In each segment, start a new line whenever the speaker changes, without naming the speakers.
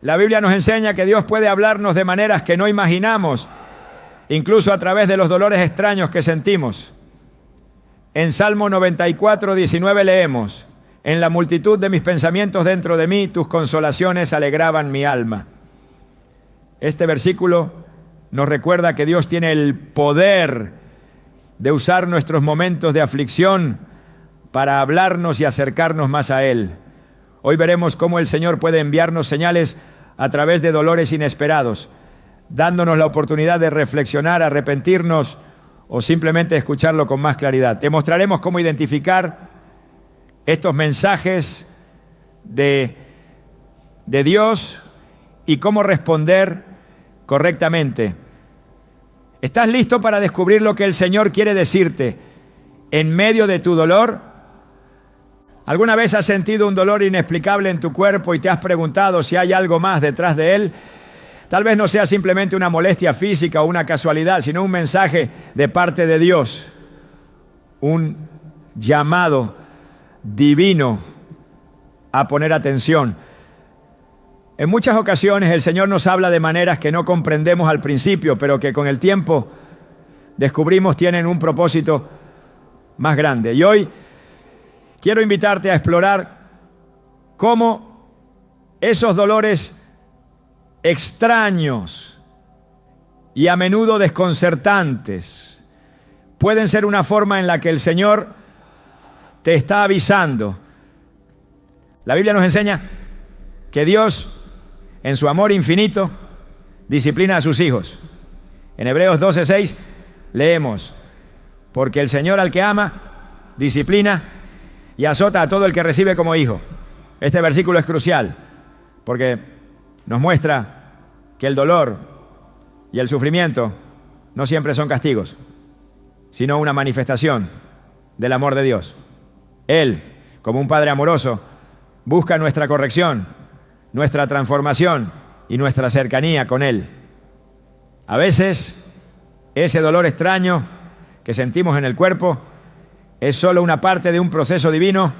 La Biblia nos enseña que Dios puede hablarnos de maneras que no imaginamos, incluso a través de los dolores extraños que sentimos. En Salmo 94, 19 leemos: en la multitud de mis pensamientos dentro de mí, tus consolaciones alegraban mi alma. Este versículo nos recuerda que Dios tiene el poder de usar nuestros momentos de aflicción para hablarnos y acercarnos más a Él. Hoy veremos cómo el Señor puede enviarnos señales a través de dolores inesperados, dándonos la oportunidad de reflexionar, arrepentirnos o simplemente escucharlo con más claridad. Te mostraremos cómo identificar estos mensajes de Dios y cómo responder correctamente. ¿Estás listo para descubrir lo que el Señor quiere decirte en medio de tu dolor? ¿Alguna vez has sentido un dolor inexplicable en tu cuerpo y te has preguntado si hay algo más detrás de él? Tal vez no sea simplemente una molestia física o una casualidad, sino un mensaje de parte de Dios, un llamado divino a poner atención. En muchas ocasiones el Señor nos habla de maneras que no comprendemos al principio, pero que con el tiempo descubrimos tienen un propósito más grande. Y hoy quiero invitarte a explorar cómo esos dolores extraños y a menudo desconcertantes pueden ser una forma en la que el Señor te está avisando. La Biblia nos enseña que Dios, en su amor infinito, disciplina a sus hijos. En Hebreos 12:6 leemos: porque el Señor al que ama, disciplina y azota a todo el que recibe como hijo. Este versículo es crucial porque nos muestra que el dolor y el sufrimiento no siempre son castigos, sino una manifestación del amor de Dios. Él, como un padre amoroso, busca nuestra corrección, nuestra transformación y nuestra cercanía con Él. A veces, ese dolor extraño que sentimos en el cuerpo es solo una parte de un proceso divino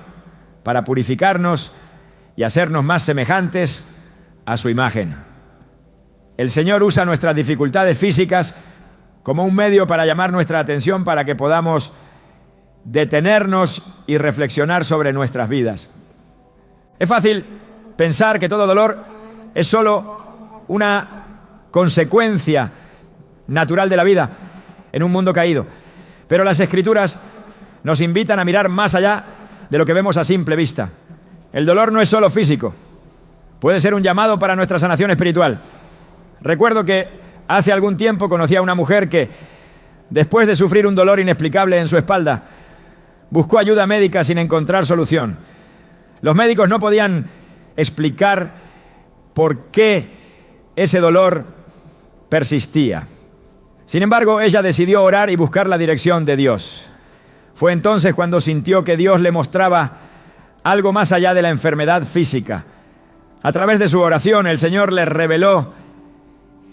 para purificarnos y hacernos más semejantes a su imagen. El Señor usa nuestras dificultades físicas como un medio para llamar nuestra atención para que podamos detenernos y reflexionar sobre nuestras vidas. Es fácil pensar que todo dolor es solo una consecuencia natural de la vida en un mundo caído, pero las Escrituras nos invitan a mirar más allá de lo que vemos a simple vista. El dolor no es solo físico, puede ser un llamado para nuestra sanación espiritual. Recuerdo que hace algún tiempo conocí a una mujer que, después de sufrir un dolor inexplicable en su espalda, buscó ayuda médica sin encontrar solución. Los médicos no podían explicar por qué ese dolor persistía. Sin embargo, ella decidió orar y buscar la dirección de Dios. Fue entonces cuando sintió que Dios le mostraba algo más allá de la enfermedad física. A través de su oración, el Señor le reveló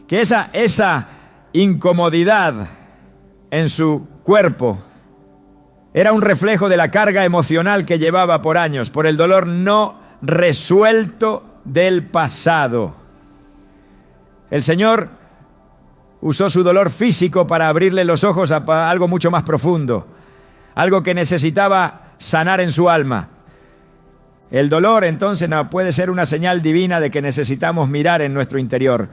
que esa incomodidad en su cuerpo era un reflejo de la carga emocional que llevaba por años, por el dolor no resuelto del pasado. El Señor usó su dolor físico para abrirle los ojos a algo mucho más profundo, algo que necesitaba sanar en su alma. El dolor entonces no puede ser una señal divina de que necesitamos mirar en nuestro interior.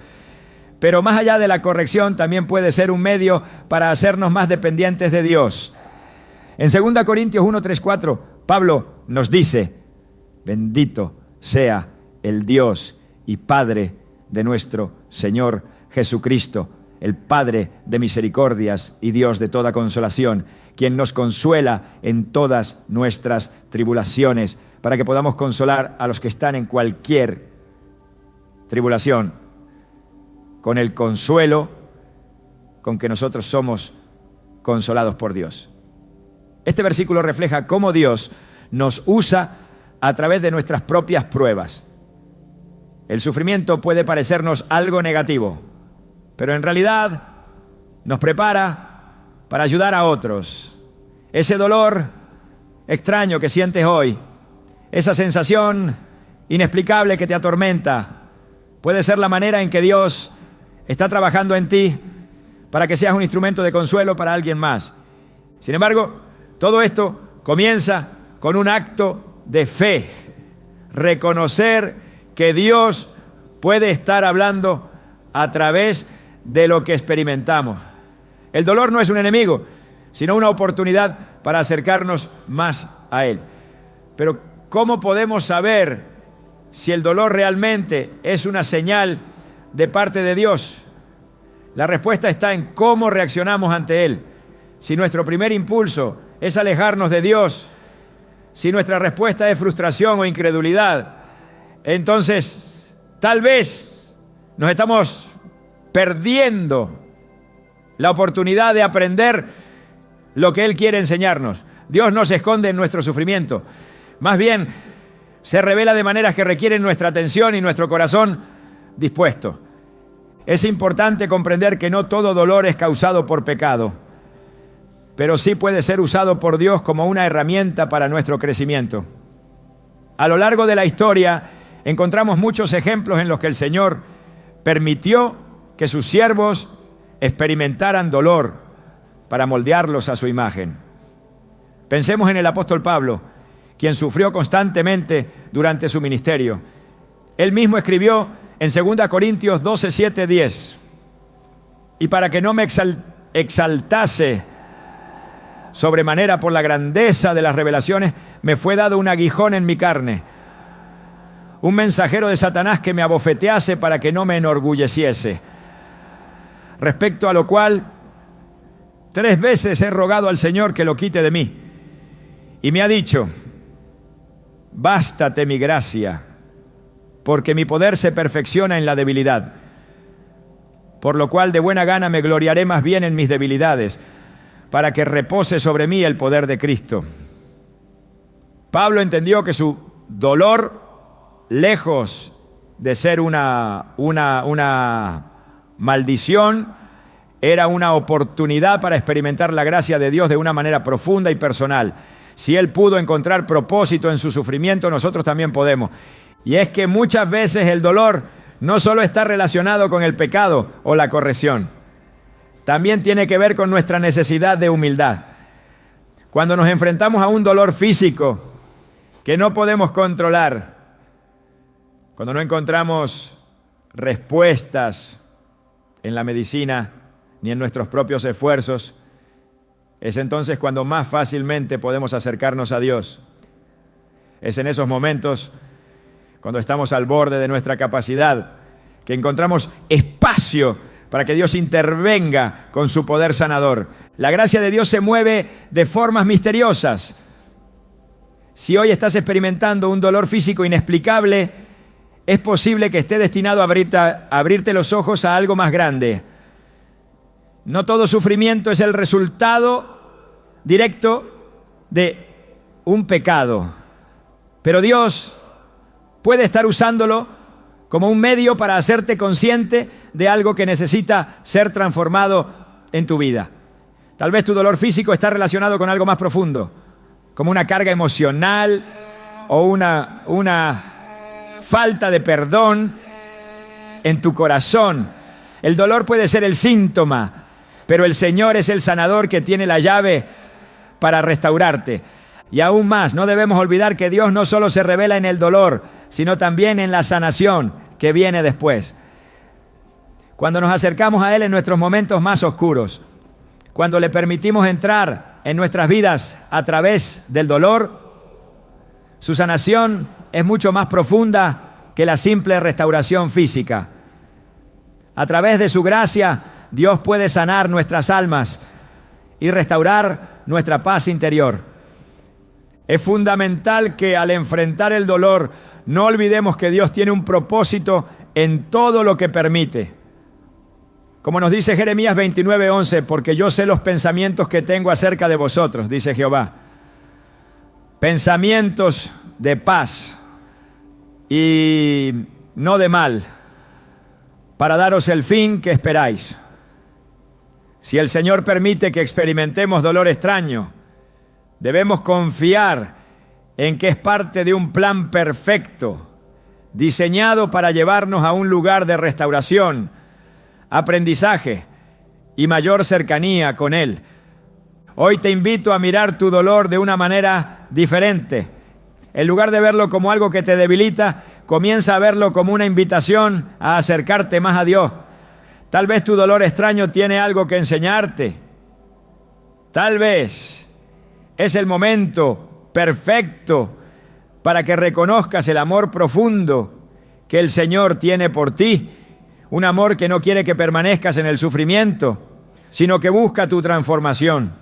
Pero más allá de la corrección, también puede ser un medio para hacernos más dependientes de Dios. En 2 Corintios 1, 3, 4, Pablo nos dice: bendito sea el Dios y Padre de nuestro Señor Jesucristo, el Padre de misericordias y Dios de toda consolación, quien nos consuela en todas nuestras tribulaciones, para que podamos consolar a los que están en cualquier tribulación, con el consuelo con que nosotros somos consolados por Dios. Este versículo refleja cómo Dios nos usa a través de nuestras propias pruebas. El sufrimiento puede parecernos algo negativo, pero en realidad nos prepara para ayudar a otros. Ese dolor extraño que sientes hoy, esa sensación inexplicable que te atormenta, Puede ser la manera en que Dios está trabajando en ti para que seas un instrumento de consuelo para alguien más. Sin embargo, todo esto comienza con un acto de fe. Reconocer que Dios puede estar hablando a través de lo que experimentamos. El dolor no es un enemigo, sino una oportunidad para acercarnos más a Él. Pero ¿cómo podemos saber si el dolor realmente es una señal de parte de Dios? La respuesta está en cómo reaccionamos ante Él. Si nuestro primer impulso es alejarnos de Dios, si nuestra respuesta es frustración o incredulidad, entonces tal vez nos estamos perdiendo la oportunidad de aprender lo que Él quiere enseñarnos. Dios no se esconde en nuestro sufrimiento. Más bien, se revela de maneras que requieren nuestra atención y nuestro corazón dispuesto. Es importante comprender que no todo dolor es causado por pecado, pero sí puede ser usado por Dios como una herramienta para nuestro crecimiento. A lo largo de la historia encontramos muchos ejemplos en los que el Señor permitió que sus siervos experimentaran dolor para moldearlos a su imagen. Pensemos en el apóstol Pablo, quien sufrió constantemente durante su ministerio. Él mismo escribió en 2 Corintios 12, 7, 10: y para que no me exaltase sobremanera por la grandeza de las revelaciones, me fue dado un aguijón en mi carne, un mensajero de Satanás que me abofetease para que no me enorgulleciese. Respecto a lo cual, 3 veces he rogado al Señor que lo quite de mí. Y me ha dicho: bástate mi gracia, porque mi poder se perfecciona en la debilidad. Por lo cual de buena gana me gloriaré más bien en mis debilidades, para que repose sobre mí el poder de Cristo. Pablo entendió que su dolor, lejos de ser una maldición, era una oportunidad para experimentar la gracia de Dios de una manera profunda y personal. Si él pudo encontrar propósito en su sufrimiento, nosotros también podemos. Y es que muchas veces el dolor no solo está relacionado con el pecado o la corrección, también tiene que ver con nuestra necesidad de humildad. Cuando nos enfrentamos a un dolor físico que no podemos controlar, cuando no encontramos respuestas en la medicina ni en nuestros propios esfuerzos, es entonces cuando más fácilmente podemos acercarnos a Dios. Es en esos momentos, cuando estamos al borde de nuestra capacidad, que encontramos espacio para que Dios intervenga con su poder sanador. La gracia de Dios se mueve de formas misteriosas. Si hoy estás experimentando un dolor físico inexplicable, es posible que esté destinado a abrirte los ojos a algo más grande. No todo sufrimiento es el resultado directo de un pecado, pero Dios puede estar usándolo como un medio para hacerte consciente de algo que necesita ser transformado en tu vida. Tal vez tu dolor físico está relacionado con algo más profundo, como una carga emocional o una falta de perdón en tu corazón. El dolor puede ser el síntoma, pero el Señor es el sanador que tiene la llave para restaurarte. Y aún más, no debemos olvidar que Dios no solo se revela en el dolor, sino también en la sanación que viene después. Cuando nos acercamos a Él en nuestros momentos más oscuros, cuando le permitimos entrar en nuestras vidas a través del dolor, su sanación es mucho más profunda que la simple restauración física. A través de su gracia, Dios puede sanar nuestras almas y restaurar nuestra paz interior. Es fundamental que al enfrentar el dolor no olvidemos que Dios tiene un propósito en todo lo que permite. Como nos dice Jeremías 29:11, porque yo sé los pensamientos que tengo acerca de vosotros, dice Jehová. Pensamientos de paz y no de mal, para daros el fin que esperáis. Si el Señor permite que experimentemos dolor extraño, debemos confiar en que es parte de un plan perfecto diseñado para llevarnos a un lugar de restauración, aprendizaje y mayor cercanía con Él. Hoy te invito a mirar tu dolor de una manera diferente. En lugar de verlo como algo que te debilita, comienza a verlo como una invitación a acercarte más a Dios. Tal vez tu dolor extraño tiene algo que enseñarte. Tal vez es el momento perfecto para que reconozcas el amor profundo que el Señor tiene por ti. Un amor que no quiere que permanezcas en el sufrimiento, sino que busca tu transformación.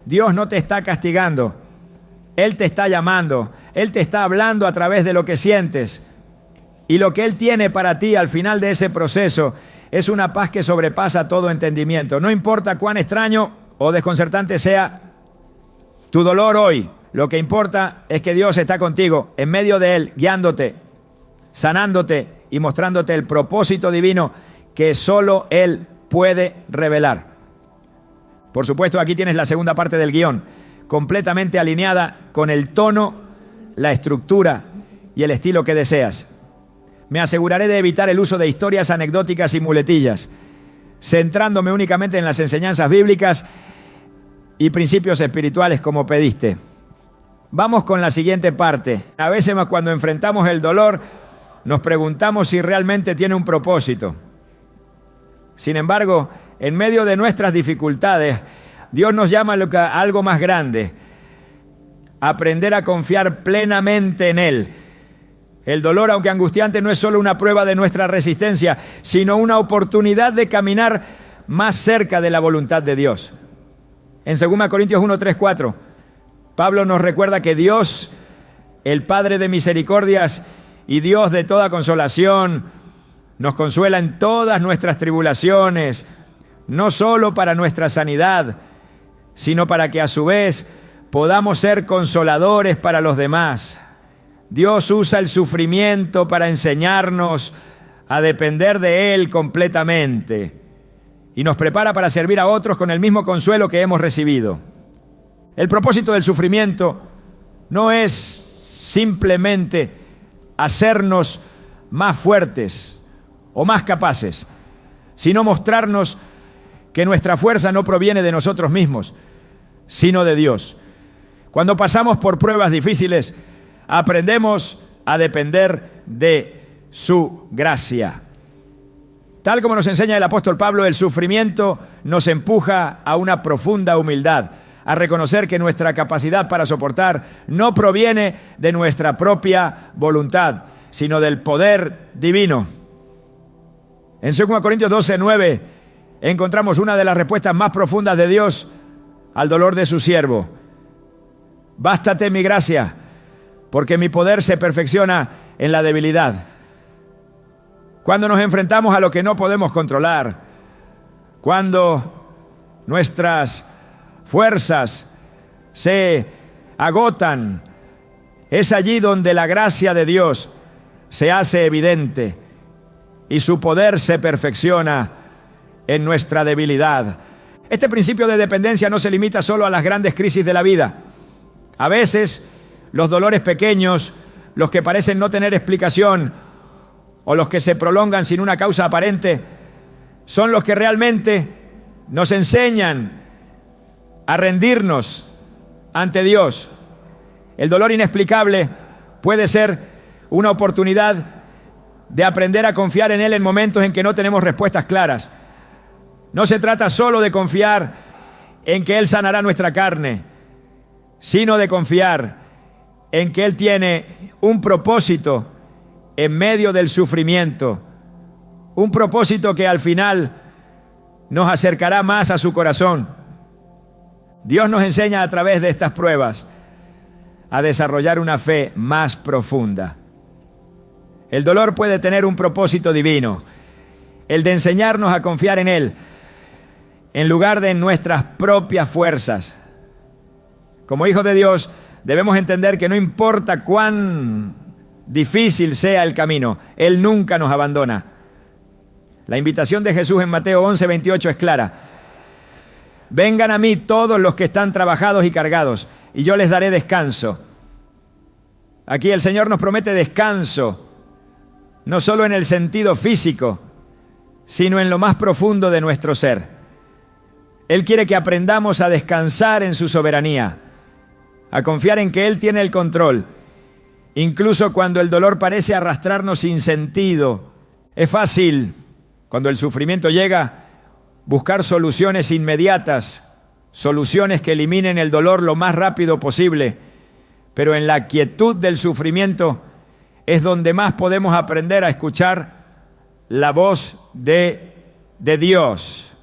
Dios no te está castigando. Él te está llamando. Él te está hablando a través de lo que sientes. Y lo que Él tiene para ti al final de ese proceso es una paz que sobrepasa todo entendimiento. No importa cuán extraño o desconcertante sea tu dolor hoy, lo que importa es que Dios está contigo, en medio de Él, guiándote, sanándote y mostrándote el propósito divino que solo Él puede revelar. Por supuesto, aquí tienes la segunda parte del guión, completamente alineada con el tono, la estructura y el estilo que deseas. Me aseguraré de evitar el uso de historias anecdóticas y muletillas, centrándome únicamente en las enseñanzas bíblicas y principios espirituales como pediste. Vamos con la siguiente parte. A veces cuando enfrentamos el dolor, nos preguntamos si realmente tiene un propósito. Sin embargo, en medio de nuestras dificultades, Dios nos llama a algo más grande: aprender a confiar plenamente en Él. El dolor, aunque angustiante, no es solo una prueba de nuestra resistencia, sino una oportunidad de caminar más cerca de la voluntad de Dios. En 2 Corintios 1, 3, 4, Pablo nos recuerda que Dios, el Padre de misericordias y Dios de toda consolación, nos consuela en todas nuestras tribulaciones, no solo para nuestra sanidad, sino para que a su vez podamos ser consoladores para los demás. Dios usa el sufrimiento para enseñarnos a depender de Él completamente y nos prepara para servir a otros con el mismo consuelo que hemos recibido. El propósito del sufrimiento no es simplemente hacernos más fuertes o más capaces, sino mostrarnos que nuestra fuerza no proviene de nosotros mismos, sino de Dios. Cuando pasamos por pruebas difíciles, aprendemos a depender de su gracia. Tal como nos enseña el apóstol Pablo, el sufrimiento nos empuja a una profunda humildad, a reconocer que nuestra capacidad para soportar no proviene de nuestra propia voluntad, sino del poder divino. En 2 Corintios 12, 9, encontramos una de las respuestas más profundas de Dios al dolor de su siervo. Bástate mi gracia, porque mi poder se perfecciona en la debilidad. Cuando nos enfrentamos a lo que no podemos controlar, cuando nuestras fuerzas se agotan, es allí donde la gracia de Dios se hace evidente y su poder se perfecciona en nuestra debilidad. Este principio de dependencia no se limita solo a las grandes crisis de la vida. A veces, los dolores pequeños, los que parecen no tener explicación o los que se prolongan sin una causa aparente, son los que realmente nos enseñan a rendirnos ante Dios. El dolor inexplicable puede ser una oportunidad de aprender a confiar en Él en momentos en que no tenemos respuestas claras. No se trata solo de confiar en que Él sanará nuestra carne, sino de confiar en que Él tiene un propósito en medio del sufrimiento, un propósito que al final nos acercará más a su corazón. Dios nos enseña a través de estas pruebas a desarrollar una fe más profunda. El dolor puede tener un propósito divino, el de enseñarnos a confiar en Él, en lugar de en nuestras propias fuerzas. Como hijos de Dios, debemos entender que no importa cuán difícil sea el camino, Él nunca nos abandona. La invitación de Jesús en Mateo 11:28 es clara. Vengan a mí todos los que están trabajados y cargados, y yo les daré descanso. Aquí el Señor nos promete descanso no solo en el sentido físico, sino en lo más profundo de nuestro ser. Él quiere que aprendamos a descansar en su soberanía, a confiar en que Él tiene el control, incluso cuando el dolor parece arrastrarnos sin sentido. Es fácil, cuando el sufrimiento llega, buscar soluciones inmediatas, soluciones que eliminen el dolor lo más rápido posible, pero en la quietud del sufrimiento es donde más podemos aprender a escuchar la voz de Dios.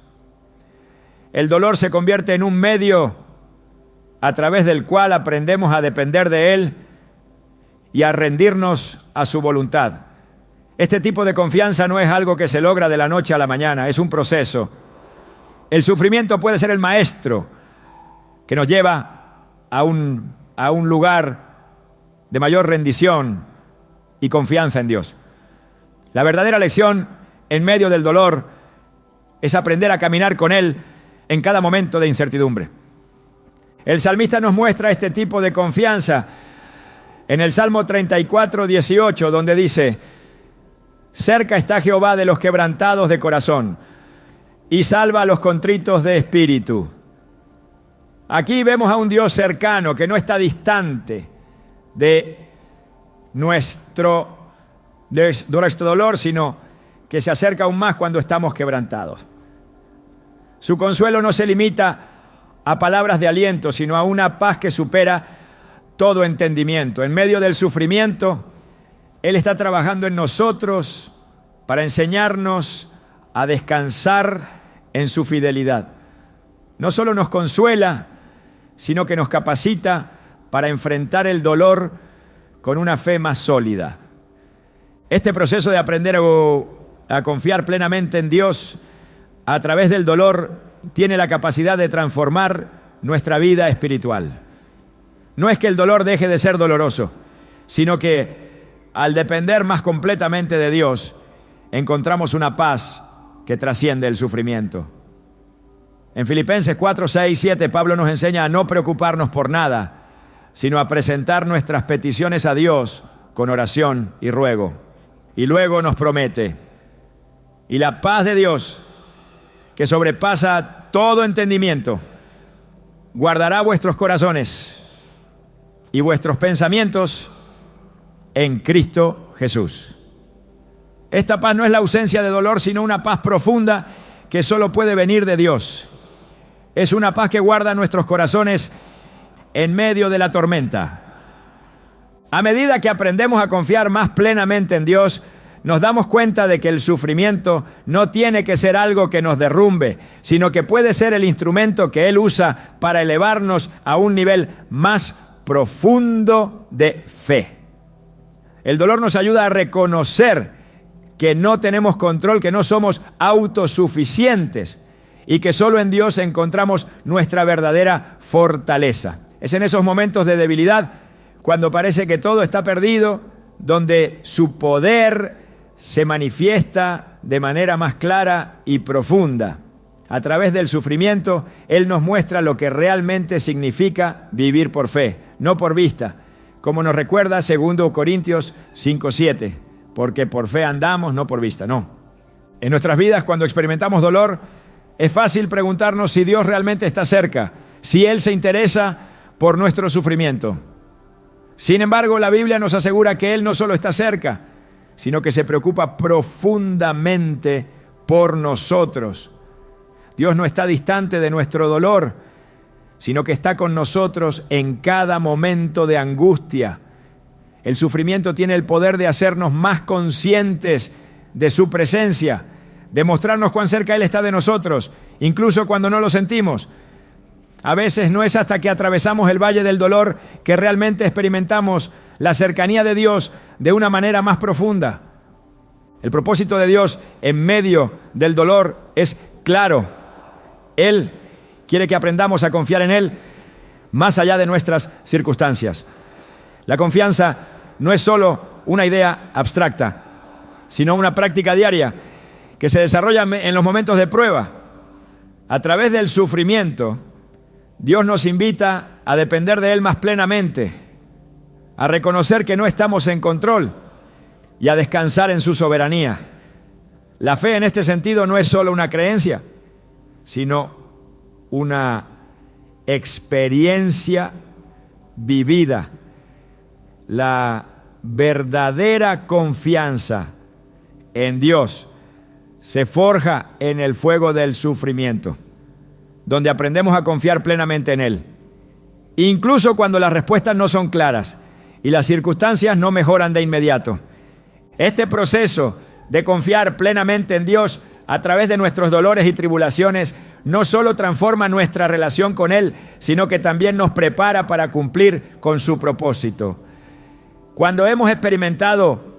El dolor se convierte en un medio a través del cual aprendemos a depender de Él y a rendirnos a su voluntad. Este tipo de confianza no es algo que se logra de la noche a la mañana, es un proceso. El sufrimiento puede ser el maestro que nos lleva a un lugar de mayor rendición y confianza en Dios. La verdadera lección en medio del dolor es aprender a caminar con Él en cada momento de incertidumbre. El salmista nos muestra este tipo de confianza en el Salmo 34, 18, donde dice: cerca está Jehová de los quebrantados de corazón y salva a los contritos de espíritu. Aquí vemos a un Dios cercano que no está distante de nuestro dolor, sino que se acerca aún más cuando estamos quebrantados. Su consuelo no se limita a palabras de aliento, sino a una paz que supera todo entendimiento. En medio del sufrimiento, Él está trabajando en nosotros para enseñarnos a descansar en su fidelidad. No solo nos consuela, sino que nos capacita para enfrentar el dolor con una fe más sólida. Este proceso de aprender a confiar plenamente en Dios a través del dolor tiene la capacidad de transformar nuestra vida espiritual. No es que el dolor deje de ser doloroso, sino que al depender más completamente de Dios, encontramos una paz que trasciende el sufrimiento. En Filipenses 4, 6, 7, Pablo nos enseña a no preocuparnos por nada, sino a presentar nuestras peticiones a Dios con oración y ruego. Y luego nos promete: y la paz de Dios, que sobrepasa todo entendimiento, guardará vuestros corazones y vuestros pensamientos en Cristo Jesús. Esta paz no es la ausencia de dolor, sino una paz profunda que solo puede venir de Dios. Es una paz que guarda nuestros corazones en medio de la tormenta. A medida que aprendemos a confiar más plenamente en Dios, nos damos cuenta de que el sufrimiento no tiene que ser algo que nos derrumbe, sino que puede ser el instrumento que Él usa para elevarnos a un nivel más profundo de fe. El dolor nos ayuda a reconocer que no tenemos control, que no somos autosuficientes y que solo en Dios encontramos nuestra verdadera fortaleza. Es en esos momentos de debilidad, cuando parece que todo está perdido, donde su poder se manifiesta de manera más clara y profunda. A través del sufrimiento, Él nos muestra lo que realmente significa vivir por fe, no por vista, como nos recuerda 2 Corintios 5:7, porque por fe andamos, no por vista, no. En nuestras vidas, cuando experimentamos dolor, es fácil preguntarnos si Dios realmente está cerca, si Él se interesa por nuestro sufrimiento. Sin embargo, la Biblia nos asegura que Él no solo está cerca, sino que se preocupa profundamente por nosotros. Dios no está distante de nuestro dolor, sino que está con nosotros en cada momento de angustia. El sufrimiento tiene el poder de hacernos más conscientes de su presencia, de mostrarnos cuán cerca Él está de nosotros, incluso cuando no lo sentimos. A veces no es hasta que atravesamos el valle del dolor que realmente experimentamos la cercanía de Dios de una manera más profunda. El propósito de Dios en medio del dolor es claro. Él quiere que aprendamos a confiar en Él más allá de nuestras circunstancias. La confianza no es solo una idea abstracta, sino una práctica diaria que se desarrolla en los momentos de prueba. A través del sufrimiento, Dios nos invita a depender de Él más plenamente, a reconocer que no estamos en control y a descansar en su soberanía. La fe en este sentido no es solo una creencia, sino una experiencia vivida. La verdadera confianza en Dios se forja en el fuego del sufrimiento, donde aprendemos a confiar plenamente en Él, incluso cuando las respuestas no son claras y las circunstancias no mejoran de inmediato. Este proceso de confiar plenamente en Dios a través de nuestros dolores y tribulaciones no solo transforma nuestra relación con Él, sino que también nos prepara para cumplir con su propósito. Cuando hemos experimentado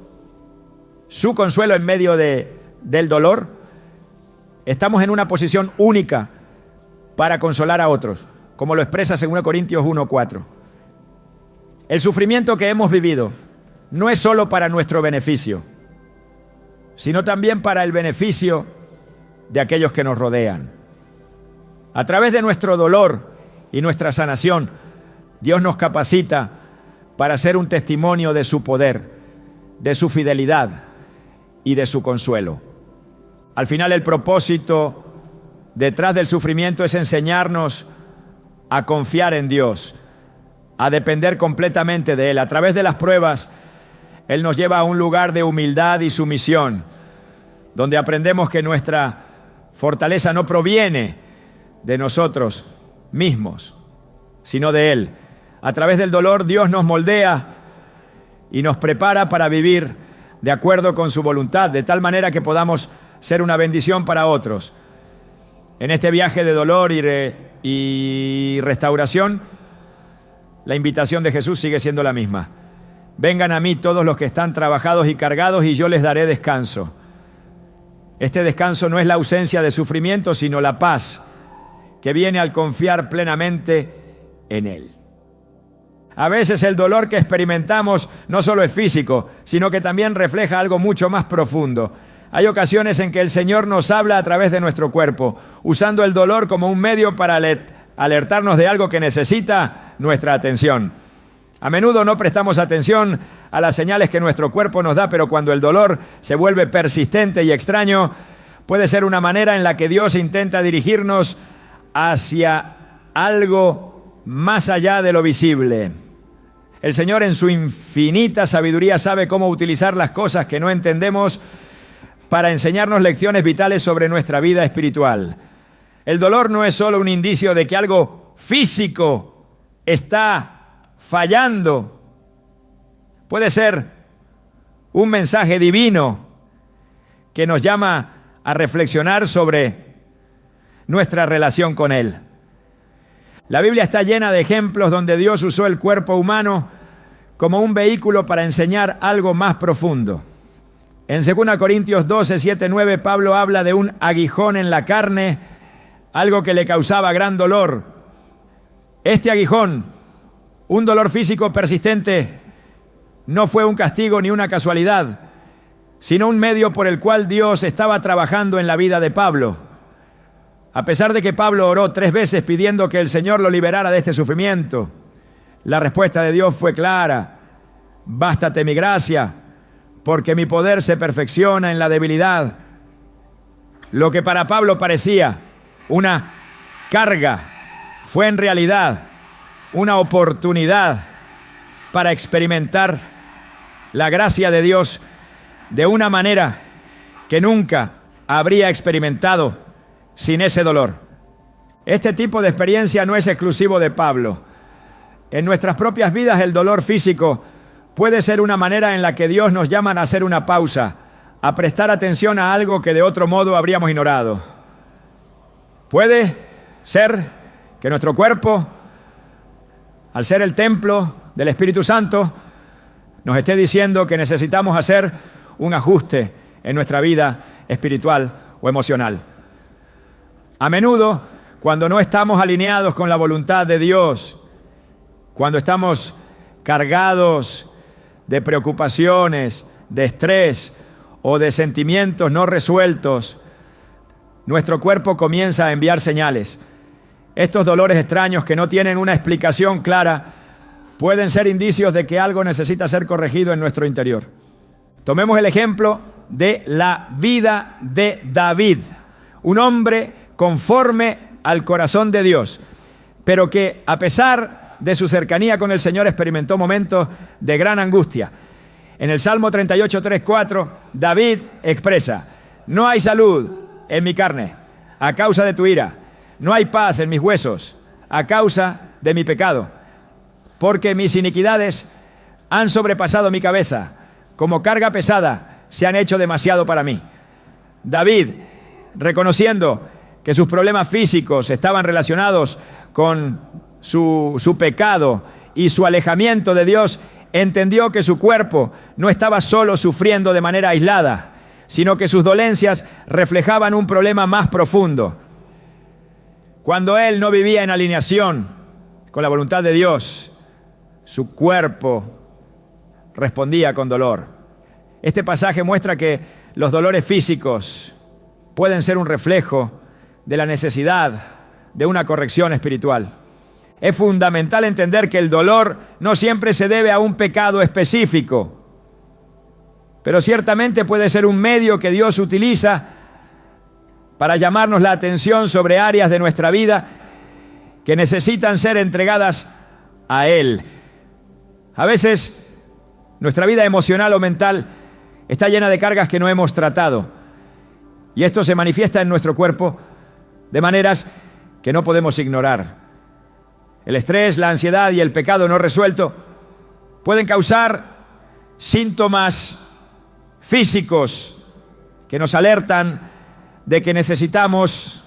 su consuelo en medio del dolor, estamos en una posición única para consolar a otros, como lo expresa 2 Corintios 1:4. El sufrimiento que hemos vivido no es solo para nuestro beneficio, sino también para el beneficio de aquellos que nos rodean. A través de nuestro dolor y nuestra sanación, Dios nos capacita para ser un testimonio de su poder, de su fidelidad y de su consuelo. Al final, el propósito detrás del sufrimiento es enseñarnos a confiar en Dios, a depender completamente de Él. A través de las pruebas, Él nos lleva a un lugar de humildad y sumisión, donde aprendemos que nuestra fortaleza no proviene de nosotros mismos, sino de Él. A través del dolor, Dios nos moldea y nos prepara para vivir de acuerdo con su voluntad, de tal manera que podamos ser una bendición para otros. En este viaje de dolor y restauración, la invitación de Jesús sigue siendo la misma. Vengan a mí todos los que están trabajados y cargados y yo les daré descanso. Este descanso no es la ausencia de sufrimiento, sino la paz que viene al confiar plenamente en Él. A veces el dolor que experimentamos no solo es físico, sino que también refleja algo mucho más profundo. Hay ocasiones en que el Señor nos habla a través de nuestro cuerpo, usando el dolor como un medio para alertarnos de algo que necesita nuestra atención. A menudo no prestamos atención a las señales que nuestro cuerpo nos da, pero cuando el dolor se vuelve persistente y extraño, puede ser una manera en la que Dios intenta dirigirnos hacia algo más allá de lo visible. El Señor, en su infinita sabiduría, sabe cómo utilizar las cosas que no entendemos para enseñarnos lecciones vitales sobre nuestra vida espiritual. El dolor no es solo un indicio de que algo físico está fallando. Puede ser un mensaje divino que nos llama a reflexionar sobre nuestra relación con Él. La Biblia está llena de ejemplos donde Dios usó el cuerpo humano como un vehículo para enseñar algo más profundo. En 2 Corintios 12, 7, 9, Pablo habla de un aguijón en la carne, algo que le causaba gran dolor. Este aguijón, un dolor físico persistente, no fue un castigo ni una casualidad, sino un medio por el cual Dios estaba trabajando en la vida de Pablo. A pesar de que Pablo oró 3 veces pidiendo que el Señor lo liberara de este sufrimiento, la respuesta de Dios fue clara: bástate mi gracia, porque mi poder se perfecciona en la debilidad. Lo que para Pablo parecía una carga fue en realidad una oportunidad para experimentar la gracia de Dios de una manera que nunca habría experimentado sin ese dolor. Este tipo de experiencia no es exclusivo de Pablo. En nuestras propias vidas, el dolor físico puede ser una manera en la que Dios nos llama a hacer una pausa, a prestar atención a algo que de otro modo habríamos ignorado. Puede ser que nuestro cuerpo, al ser el templo del Espíritu Santo, nos esté diciendo que necesitamos hacer un ajuste en nuestra vida espiritual o emocional. A menudo, cuando no estamos alineados con la voluntad de Dios, cuando estamos cargados de preocupaciones, de estrés o de sentimientos no resueltos, nuestro cuerpo comienza a enviar señales. Estos dolores extraños que no tienen una explicación clara pueden ser indicios de que algo necesita ser corregido en nuestro interior. Tomemos el ejemplo de la vida de David, un hombre conforme al corazón de Dios, pero que a pesar de su cercanía con el Señor experimentó momentos de gran angustia. En el Salmo 38, 3, 4, David expresa: no hay salud en mi carne a causa de tu ira, no hay paz en mis huesos a causa de mi pecado, porque mis iniquidades han sobrepasado mi cabeza, como carga pesada se han hecho demasiado para mí. David, reconociendo que sus problemas físicos estaban relacionados con su pecado y su alejamiento de Dios, entendió que su cuerpo no estaba solo sufriendo de manera aislada, sino que sus dolencias reflejaban un problema más profundo. Cuando él no vivía en alineación con la voluntad de Dios, su cuerpo respondía con dolor. Este pasaje muestra que los dolores físicos pueden ser un reflejo de la necesidad de una corrección espiritual. Es fundamental entender que el dolor no siempre se debe a un pecado específico, pero ciertamente puede ser un medio que Dios utiliza para llamarnos la atención sobre áreas de nuestra vida que necesitan ser entregadas a Él. A veces nuestra vida emocional o mental está llena de cargas que no hemos tratado, y esto se manifiesta en nuestro cuerpo de maneras que no podemos ignorar. El estrés, la ansiedad y el pecado no resuelto pueden causar síntomas físicos que nos alertan de que necesitamos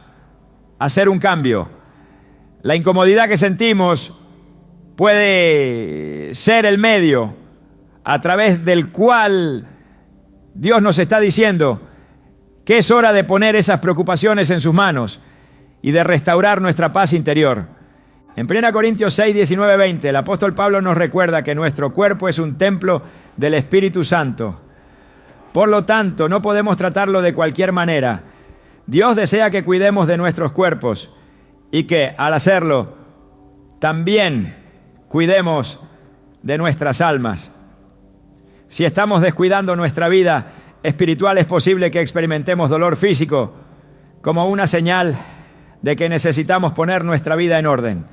hacer un cambio. La incomodidad que sentimos puede ser el medio a través del cual Dios nos está diciendo que es hora de poner esas preocupaciones en sus manos y de restaurar nuestra paz interior. En 1 Corintios 6, 19, 20, el apóstol Pablo nos recuerda que nuestro cuerpo es un templo del Espíritu Santo. Por lo tanto, no podemos tratarlo de cualquier manera. Dios desea que cuidemos de nuestros cuerpos y que, al hacerlo, también cuidemos de nuestras almas. Si estamos descuidando nuestra vida espiritual, es posible que experimentemos dolor físico como una señal de que necesitamos poner nuestra vida en orden.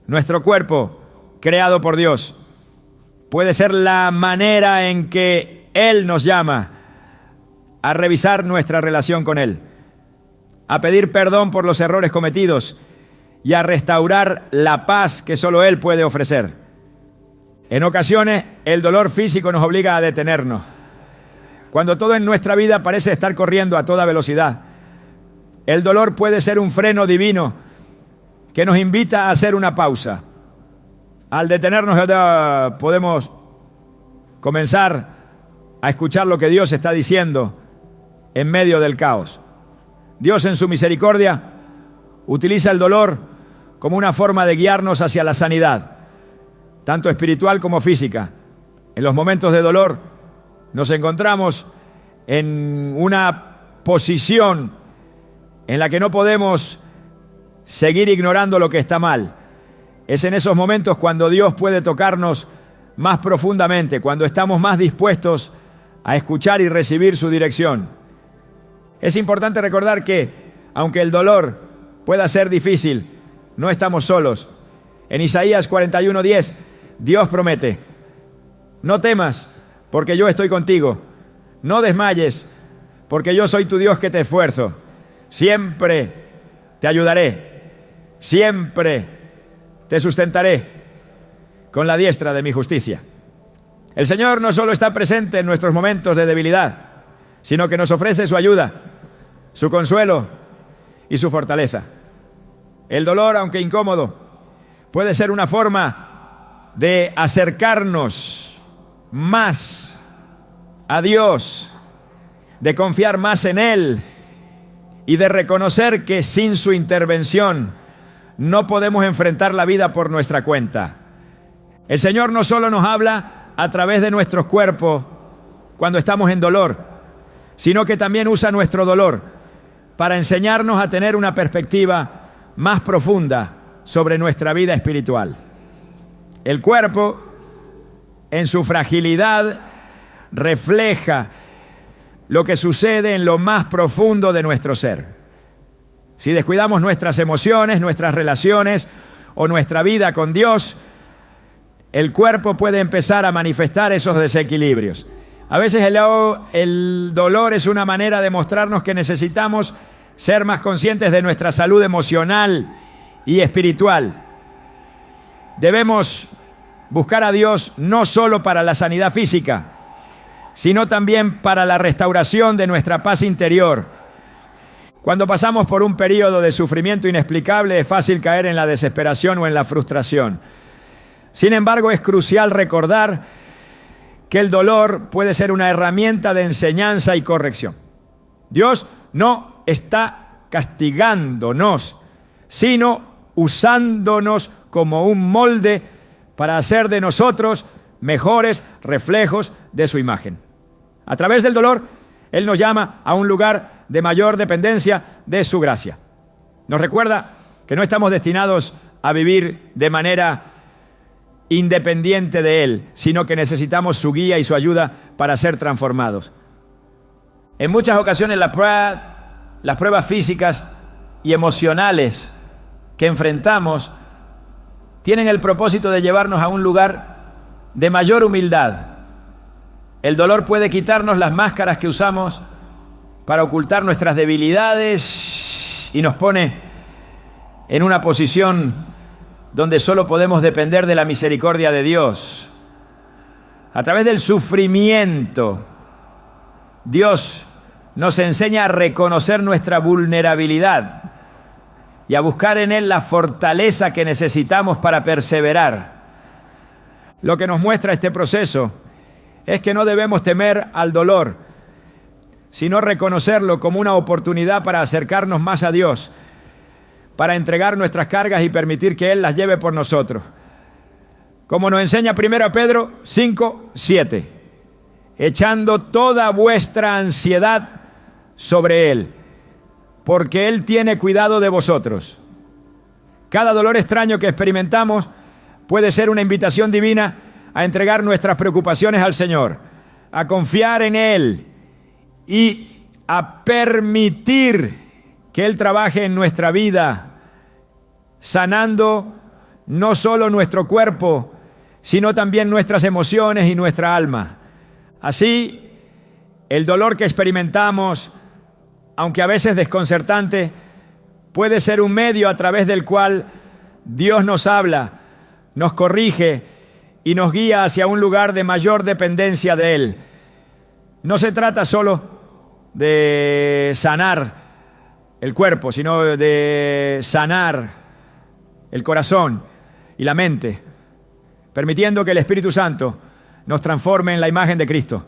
Nuestro cuerpo, creado por Dios, puede ser la manera en que Él nos llama a revisar nuestra relación con Él, a pedir perdón por los errores cometidos y a restaurar la paz que solo Él puede ofrecer. En ocasiones, el dolor físico nos obliga a detenernos. Cuando todo en nuestra vida parece estar corriendo a toda velocidad, el dolor puede ser un freno divino que nos invita a hacer una pausa. Al detenernos, podemos comenzar a escuchar lo que Dios está diciendo en medio del caos. Dios, en su misericordia, utiliza el dolor como una forma de guiarnos hacia la sanidad, tanto espiritual como física. En los momentos de dolor nos encontramos en una posición en la que no podemos seguir ignorando lo que está mal. Es en esos momentos cuando Dios puede tocarnos más profundamente, cuando estamos más dispuestos a escuchar y recibir su dirección. Es importante recordar que, aunque el dolor pueda ser difícil, no estamos solos. En Isaías 41:10, Dios promete: no temas, porque yo estoy contigo. No desmayes, porque yo soy tu Dios que te esfuerzo. Siempre te ayudaré. Siempre te sustentaré con la diestra de mi justicia. El Señor no solo está presente en nuestros momentos de debilidad, sino que nos ofrece su ayuda, su consuelo y su fortaleza. El dolor, aunque incómodo, puede ser una forma de acercarnos más a Dios, de confiar más en Él y de reconocer que sin su intervención no podemos enfrentar la vida por nuestra cuenta. El Señor no solo nos habla a través de nuestros cuerpos cuando estamos en dolor, sino que también usa nuestro dolor para enseñarnos a tener una perspectiva más profunda sobre nuestra vida espiritual. El cuerpo, en su fragilidad, refleja lo que sucede en lo más profundo de nuestro ser. Si descuidamos nuestras emociones, nuestras relaciones o nuestra vida con Dios, el cuerpo puede empezar a manifestar esos desequilibrios. A veces el dolor es una manera de mostrarnos que necesitamos ser más conscientes de nuestra salud emocional y espiritual. Debemos buscar a Dios no solo para la sanidad física, sino también para la restauración de nuestra paz interior. Cuando pasamos por un periodo de sufrimiento inexplicable, es fácil caer en la desesperación o en la frustración. Sin embargo, es crucial recordar que el dolor puede ser una herramienta de enseñanza y corrección. Dios no está castigándonos, sino usándonos como un molde para hacer de nosotros mejores reflejos de su imagen. A través del dolor, Él nos llama a un lugar de mayor dependencia de su gracia. Nos recuerda que no estamos destinados a vivir de manera independiente de Él, sino que necesitamos su guía y su ayuda para ser transformados. En muchas ocasiones las pruebas físicas y emocionales que enfrentamos tienen el propósito de llevarnos a un lugar de mayor humildad. El dolor puede quitarnos las máscaras que usamos para ocultar nuestras debilidades y nos pone en una posición donde solo podemos depender de la misericordia de Dios. A través del sufrimiento, Dios nos enseña a reconocer nuestra vulnerabilidad y a buscar en Él la fortaleza que necesitamos para perseverar. Lo que nos muestra este proceso es que no debemos temer al dolor, sino reconocerlo como una oportunidad para acercarnos más a Dios, para entregar nuestras cargas y permitir que Él las lleve por nosotros. Como nos enseña 1 Pedro 5:7, echando toda vuestra ansiedad sobre Él, porque Él tiene cuidado de vosotros. Cada dolor extraño que experimentamos puede ser una invitación divina a entregar nuestras preocupaciones al Señor, a confiar en Él y a permitir que Él trabaje en nuestra vida, sanando no solo nuestro cuerpo, sino también nuestras emociones y nuestra alma. Así, el dolor que experimentamos, aunque a veces desconcertante, puede ser un medio a través del cual Dios nos habla, nos corrige y nos guía hacia un lugar de mayor dependencia de Él. No se trata solo de sanar el cuerpo, sino de sanar el corazón y la mente, permitiendo que el Espíritu Santo nos transforme en la imagen de Cristo.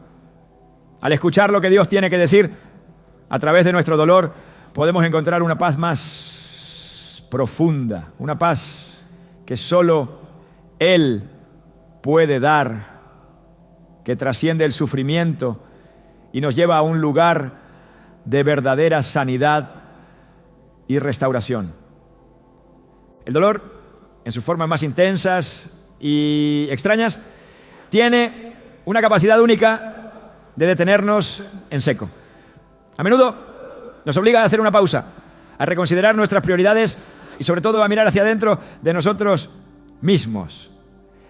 Al escuchar lo que Dios tiene que decir, a través de nuestro dolor, podemos encontrar una paz más profunda, una paz que solo Él puede dar, que trasciende el sufrimiento y nos lleva a un lugar de verdadera sanidad y restauración. El dolor, en sus formas más intensas y extrañas, tiene una capacidad única de detenernos en seco. A menudo nos obliga a hacer una pausa, a reconsiderar nuestras prioridades y sobre todo a mirar hacia adentro de nosotros mismos.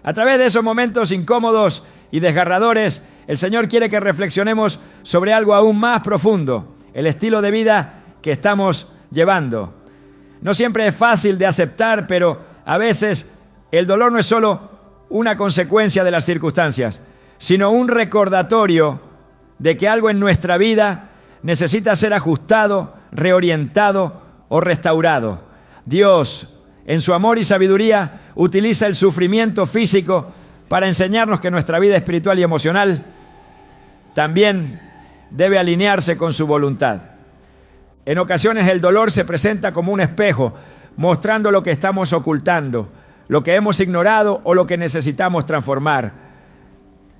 A través de esos momentos incómodos y desgarradores, el Señor quiere que reflexionemos sobre algo aún más profundo, el estilo de vida que estamos llevando. No siempre es fácil de aceptar, pero a veces el dolor no es solo una consecuencia de las circunstancias, sino un recordatorio de que algo en nuestra vida necesita ser ajustado, reorientado o restaurado. Dios, en su amor y sabiduría, utiliza el sufrimiento físico para enseñarnos que nuestra vida espiritual y emocional también debe alinearse con su voluntad. En ocasiones el dolor se presenta como un espejo, mostrando lo que estamos ocultando, lo que hemos ignorado o lo que necesitamos transformar.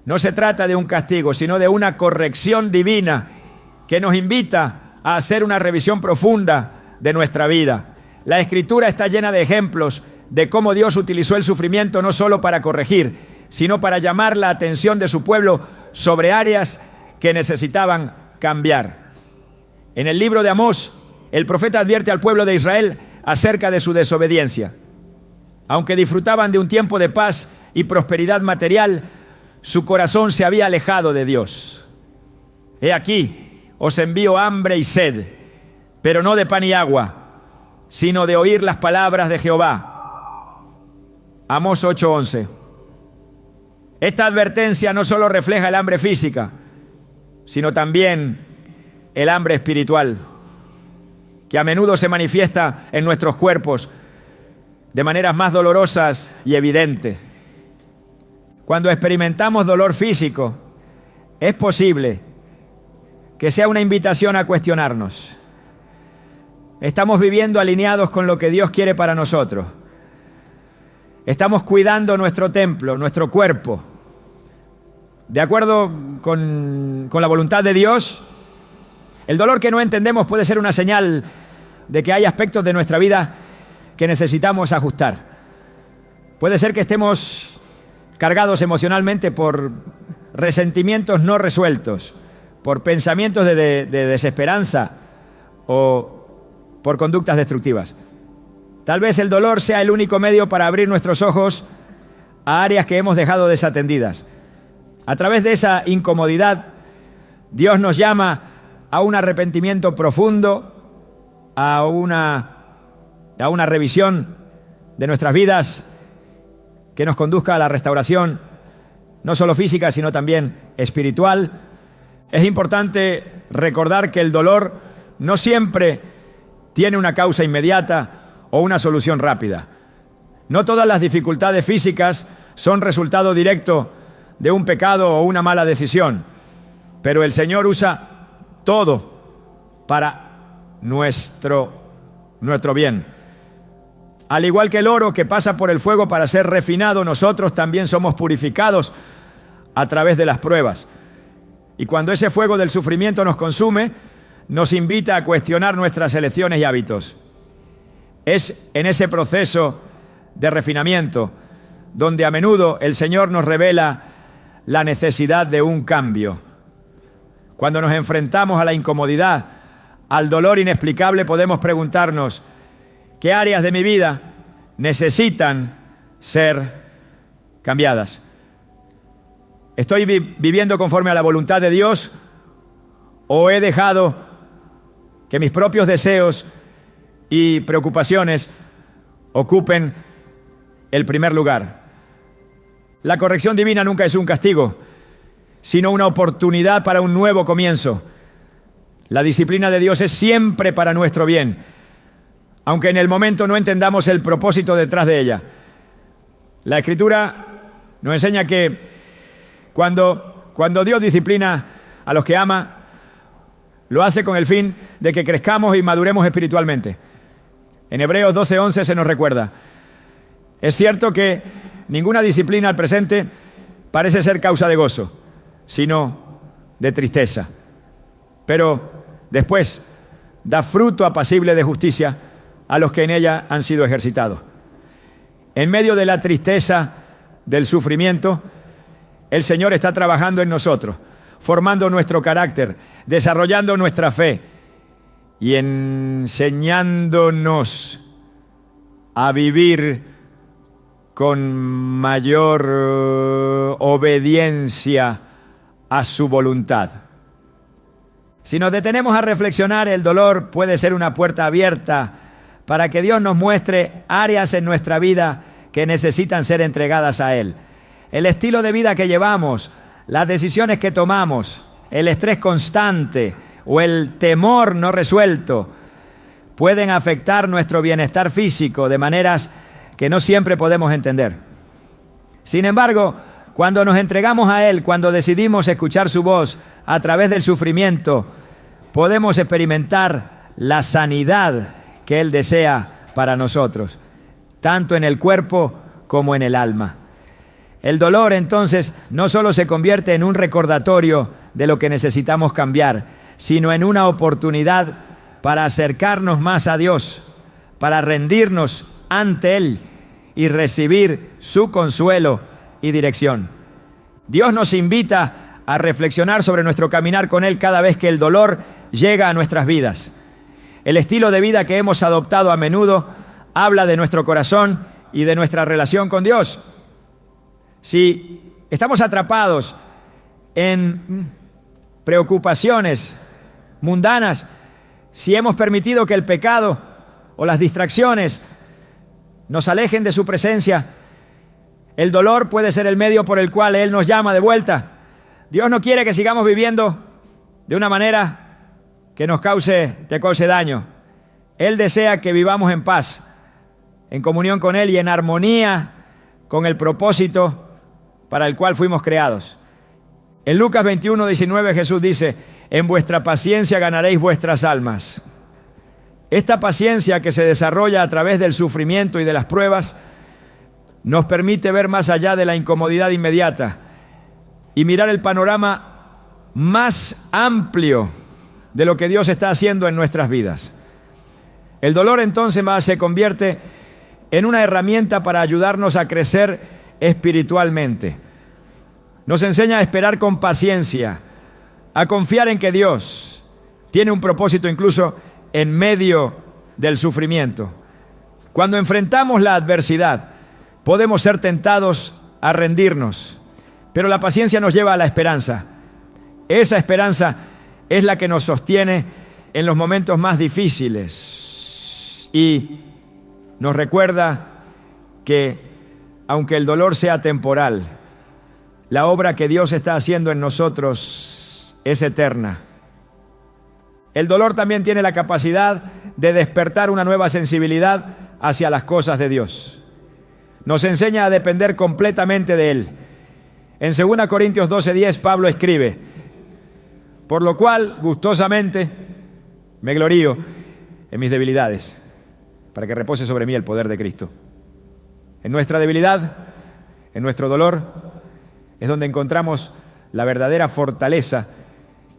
No se trata de un castigo, sino de una corrección divina que nos invita a hacer una revisión profunda de nuestra vida. La Escritura está llena de ejemplos de cómo Dios utilizó el sufrimiento no solo para corregir, sino para llamar la atención de su pueblo sobre áreas que necesitaban cambiar. En el libro de Amós, el profeta advierte al pueblo de Israel acerca de su desobediencia. Aunque disfrutaban de un tiempo de paz y prosperidad material, su corazón se había alejado de Dios. He aquí, os envío hambre y sed, pero no de pan y agua, sino de oír las palabras de Jehová. Amós 8:11. Esta advertencia no solo refleja el hambre física, sino también el hambre espiritual, que a menudo se manifiesta en nuestros cuerpos de maneras más dolorosas y evidentes. Cuando experimentamos dolor físico, es posible que sea una invitación a cuestionarnos. ¿Estamos viviendo alineados con lo que Dios quiere para nosotros? ¿Estamos cuidando nuestro templo, nuestro cuerpo, de acuerdo con la voluntad de Dios? El dolor que no entendemos puede ser una señal de que hay aspectos de nuestra vida que necesitamos ajustar. Puede ser que estemos cargados emocionalmente por resentimientos no resueltos, por pensamientos de desesperanza o por conductas destructivas. Tal vez el dolor sea el único medio para abrir nuestros ojos a áreas que hemos dejado desatendidas. A través de esa incomodidad, Dios nos llama a un arrepentimiento profundo, a una revisión de nuestras vidas que nos conduzca a la restauración, no solo física, sino también espiritual. Es importante recordar que el dolor no siempre tiene una causa inmediata o una solución rápida. No todas las dificultades físicas son resultado directo de un pecado o una mala decisión, pero el Señor usa todo para nuestro bien. Al igual que el oro que pasa por el fuego para ser refinado, nosotros también somos purificados a través de las pruebas. Y cuando ese fuego del sufrimiento nos consume, nos invita a cuestionar nuestras elecciones y hábitos. Es en ese proceso de refinamiento donde a menudo el Señor nos revela la necesidad de un cambio. Cuando nos enfrentamos a la incomodidad, al dolor inexplicable, podemos preguntarnos: ¿qué áreas de mi vida necesitan ser cambiadas? ¿Estoy viviendo conforme a la voluntad de Dios o he dejado que mis propios deseos y preocupaciones ocupen el primer lugar? La corrección divina nunca es un castigo, sino una oportunidad para un nuevo comienzo. La disciplina de Dios es siempre para nuestro bien, aunque en el momento no entendamos el propósito detrás de ella. La Escritura nos enseña que cuando Dios disciplina a los que ama, lo hace con el fin de que crezcamos y maduremos espiritualmente. En Hebreos 12:11 se nos recuerda: es cierto que ninguna disciplina al presente parece ser causa de gozo, sino de tristeza, pero después da fruto apacible de justicia a los que en ella han sido ejercitados. En medio de la tristeza, del sufrimiento, el Señor está trabajando en nosotros, formando nuestro carácter, desarrollando nuestra fe y enseñándonos a vivir con mayor obediencia a su voluntad. Si nos detenemos a reflexionar, el dolor puede ser una puerta abierta para que Dios nos muestre áreas en nuestra vida que necesitan ser entregadas a Él. El estilo de vida que llevamos, las decisiones que tomamos, el estrés constante o el temor no resuelto pueden afectar nuestro bienestar físico de maneras que no siempre podemos entender. Sin embargo, cuando nos entregamos a Él, cuando decidimos escuchar su voz a través del sufrimiento, podemos experimentar la sanidad que Él desea para nosotros, tanto en el cuerpo como en el alma. El dolor, entonces, no solo se convierte en un recordatorio de lo que necesitamos cambiar, sino en una oportunidad para acercarnos más a Dios, para rendirnos ante Él y recibir su consuelo y dirección. Dios nos invita a reflexionar sobre nuestro caminar con Él cada vez que el dolor llega a nuestras vidas. El estilo de vida que hemos adoptado a menudo habla de nuestro corazón y de nuestra relación con Dios. Si estamos atrapados en preocupaciones mundanas, si hemos permitido que el pecado o las distracciones nos alejen de su presencia, el dolor puede ser el medio por el cual Él nos llama de vuelta. Dios no quiere que sigamos viviendo de una manera que nos cause daño. Él desea que vivamos en paz, en comunión con Él y en armonía con el propósito para el cual fuimos creados. En Lucas 21:19 Jesús dice: en vuestra paciencia ganaréis vuestras almas. Esta paciencia que se desarrolla a través del sufrimiento y de las pruebas nos permite ver más allá de la incomodidad inmediata y mirar el panorama más amplio de lo que Dios está haciendo en nuestras vidas. El dolor entonces se convierte en una herramienta para ayudarnos a crecer espiritualmente. Nos enseña a esperar con paciencia, a confiar en que Dios tiene un propósito incluso en medio del sufrimiento. Cuando enfrentamos la adversidad, podemos ser tentados a rendirnos, pero la paciencia nos lleva a la esperanza. Esa esperanza es la que nos sostiene en los momentos más difíciles y nos recuerda que, aunque el dolor sea temporal, la obra que Dios está haciendo en nosotros es eterna. El dolor también tiene la capacidad de despertar una nueva sensibilidad hacia las cosas de Dios. Nos enseña a depender completamente de Él. En 2 Corintios 12:10 Pablo escribe: por lo cual gustosamente me glorío en mis debilidades, para que repose sobre mí el poder de Cristo. En nuestra debilidad, en nuestro dolor, es donde encontramos la verdadera fortaleza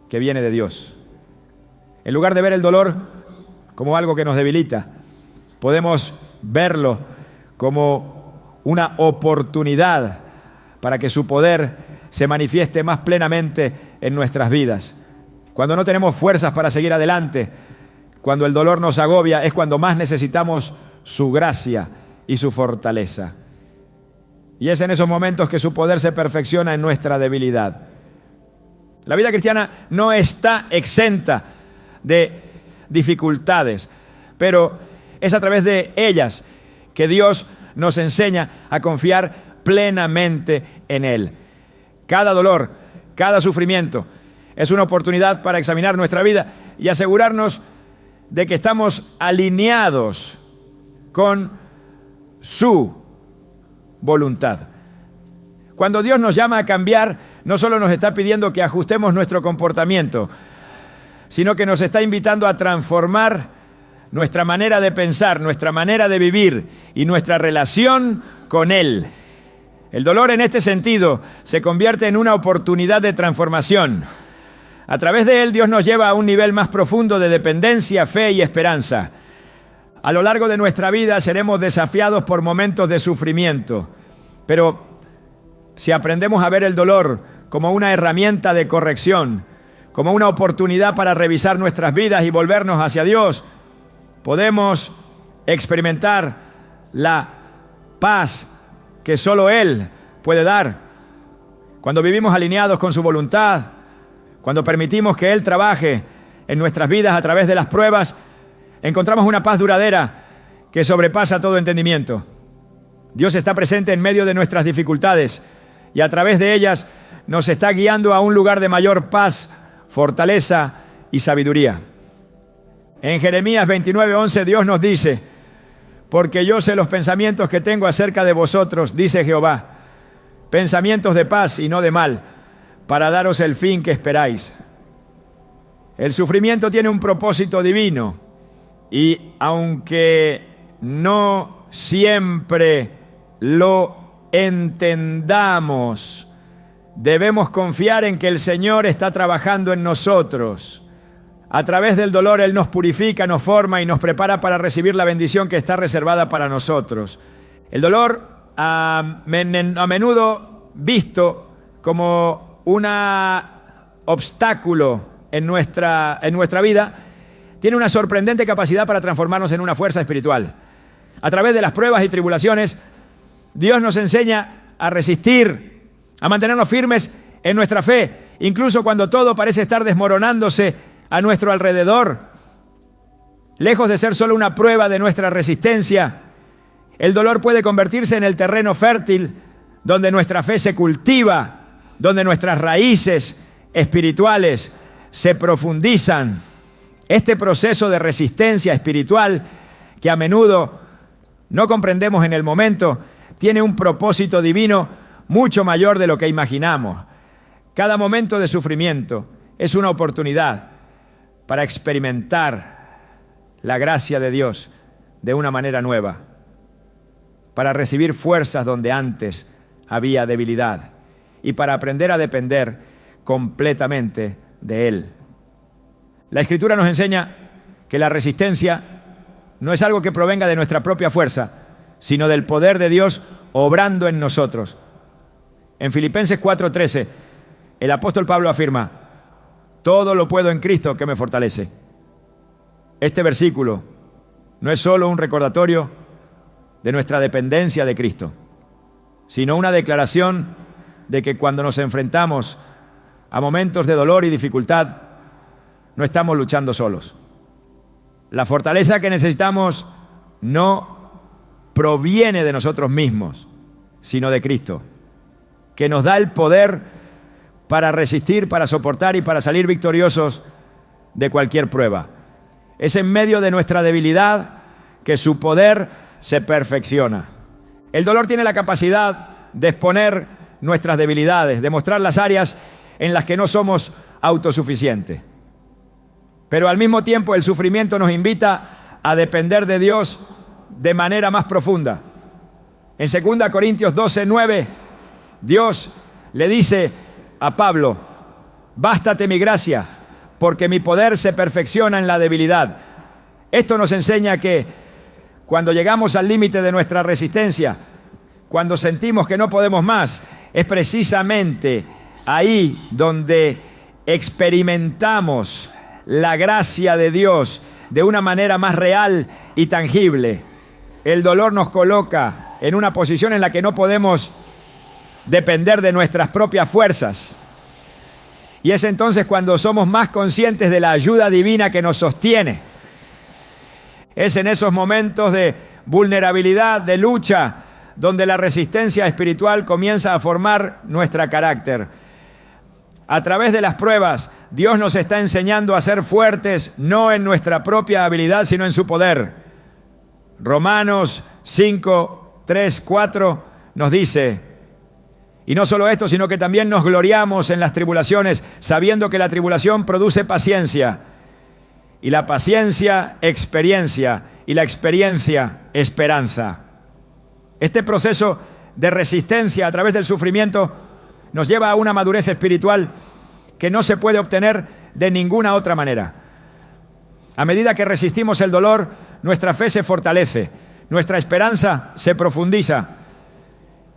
que viene de Dios. En lugar de ver el dolor como algo que nos debilita, podemos verlo como una oportunidad para que su poder se manifieste más plenamente en nuestras vidas. Cuando no tenemos fuerzas para seguir adelante, cuando el dolor nos agobia, es cuando más necesitamos su gracia y su fortaleza. Y es en esos momentos que su poder se perfecciona en nuestra debilidad. La vida cristiana no está exenta de dificultades, pero es a través de ellas que Dios nos enseña a confiar plenamente en Él. Cada dolor, cada sufrimiento es una oportunidad para examinar nuestra vida y asegurarnos de que estamos alineados con su voluntad. Cuando Dios nos llama a cambiar, no solo nos está pidiendo que ajustemos nuestro comportamiento, sino que nos está invitando a transformar nuestra manera de pensar, nuestra manera de vivir y nuestra relación con Él. El dolor en este sentido se convierte en una oportunidad de transformación. A través de él, Dios nos lleva a un nivel más profundo de dependencia, fe y esperanza. A lo largo de nuestra vida seremos desafiados por momentos de sufrimiento, pero si aprendemos a ver el dolor como una herramienta de corrección, como una oportunidad para revisar nuestras vidas y volvernos hacia Dios, podemos experimentar la paz que solo Él puede dar. Cuando vivimos alineados con su voluntad, cuando permitimos que Él trabaje en nuestras vidas a través de las pruebas, encontramos una paz duradera que sobrepasa todo entendimiento. Dios está presente en medio de nuestras dificultades y a través de ellas nos está guiando a un lugar de mayor paz, fortaleza y sabiduría. En Jeremías 29:11 Dios nos dice: porque yo sé los pensamientos que tengo acerca de vosotros, dice Jehová, pensamientos de paz y no de mal, para daros el fin que esperáis. El sufrimiento tiene un propósito divino y aunque no siempre lo entendamos, debemos confiar en que el Señor está trabajando en nosotros. A través del dolor Él nos purifica, nos forma y nos prepara para recibir la bendición que está reservada para nosotros. El dolor a menudo visto como un obstáculo en nuestra vida, tiene una sorprendente capacidad para transformarnos en una fuerza espiritual. A través de las pruebas y tribulaciones, Dios nos enseña a resistir, a mantenernos firmes en nuestra fe, incluso cuando todo parece estar desmoronándose a nuestro alrededor. Lejos de ser solo una prueba de nuestra resistencia, el dolor puede convertirse en el terreno fértil donde nuestra fe se cultiva, donde nuestras raíces espirituales se profundizan. Este proceso de resistencia espiritual, que a menudo no comprendemos en el momento, tiene un propósito divino mucho mayor de lo que imaginamos. Cada momento de sufrimiento es una oportunidad para experimentar la gracia de Dios de una manera nueva, para recibir fuerzas donde antes había debilidad y para aprender a depender completamente de Él. La Escritura nos enseña que la resistencia no es algo que provenga de nuestra propia fuerza, sino del poder de Dios obrando en nosotros. En Filipenses 4:13, el apóstol Pablo afirma: todo lo puedo en Cristo que me fortalece. Este versículo no es solo un recordatorio de nuestra dependencia de Cristo, sino una declaración de que cuando nos enfrentamos a momentos de dolor y dificultad, no estamos luchando solos. La fortaleza que necesitamos no proviene de nosotros mismos, sino de Cristo, que nos da el poder para resistir, para soportar y para salir victoriosos de cualquier prueba. Es en medio de nuestra debilidad que su poder se perfecciona. El dolor tiene la capacidad de exponer nuestras debilidades, de mostrar las áreas en las que no somos autosuficientes. Pero al mismo tiempo el sufrimiento nos invita a depender de Dios de manera más profunda. En 2 Corintios 12:9, Dios le dice a Pablo: bástate mi gracia, porque mi poder se perfecciona en la debilidad. Esto nos enseña que cuando llegamos al límite de nuestra resistencia, cuando sentimos que no podemos más, es precisamente ahí donde experimentamos la gracia de Dios de una manera más real y tangible. El dolor nos coloca en una posición en la que no podemos depender de nuestras propias fuerzas. Y es entonces cuando somos más conscientes de la ayuda divina que nos sostiene. Es en esos momentos de vulnerabilidad, de lucha, donde la resistencia espiritual comienza a formar nuestro carácter. A través de las pruebas, Dios nos está enseñando a ser fuertes, no en nuestra propia habilidad, sino en su poder. Romanos 5:3-4 nos dice: y no solo esto, sino que también nos gloriamos en las tribulaciones, sabiendo que la tribulación produce paciencia, y la paciencia, experiencia, y la experiencia, esperanza. Este proceso de resistencia a través del sufrimiento nos lleva a una madurez espiritual que no se puede obtener de ninguna otra manera. A medida que resistimos el dolor, nuestra fe se fortalece, nuestra esperanza se profundiza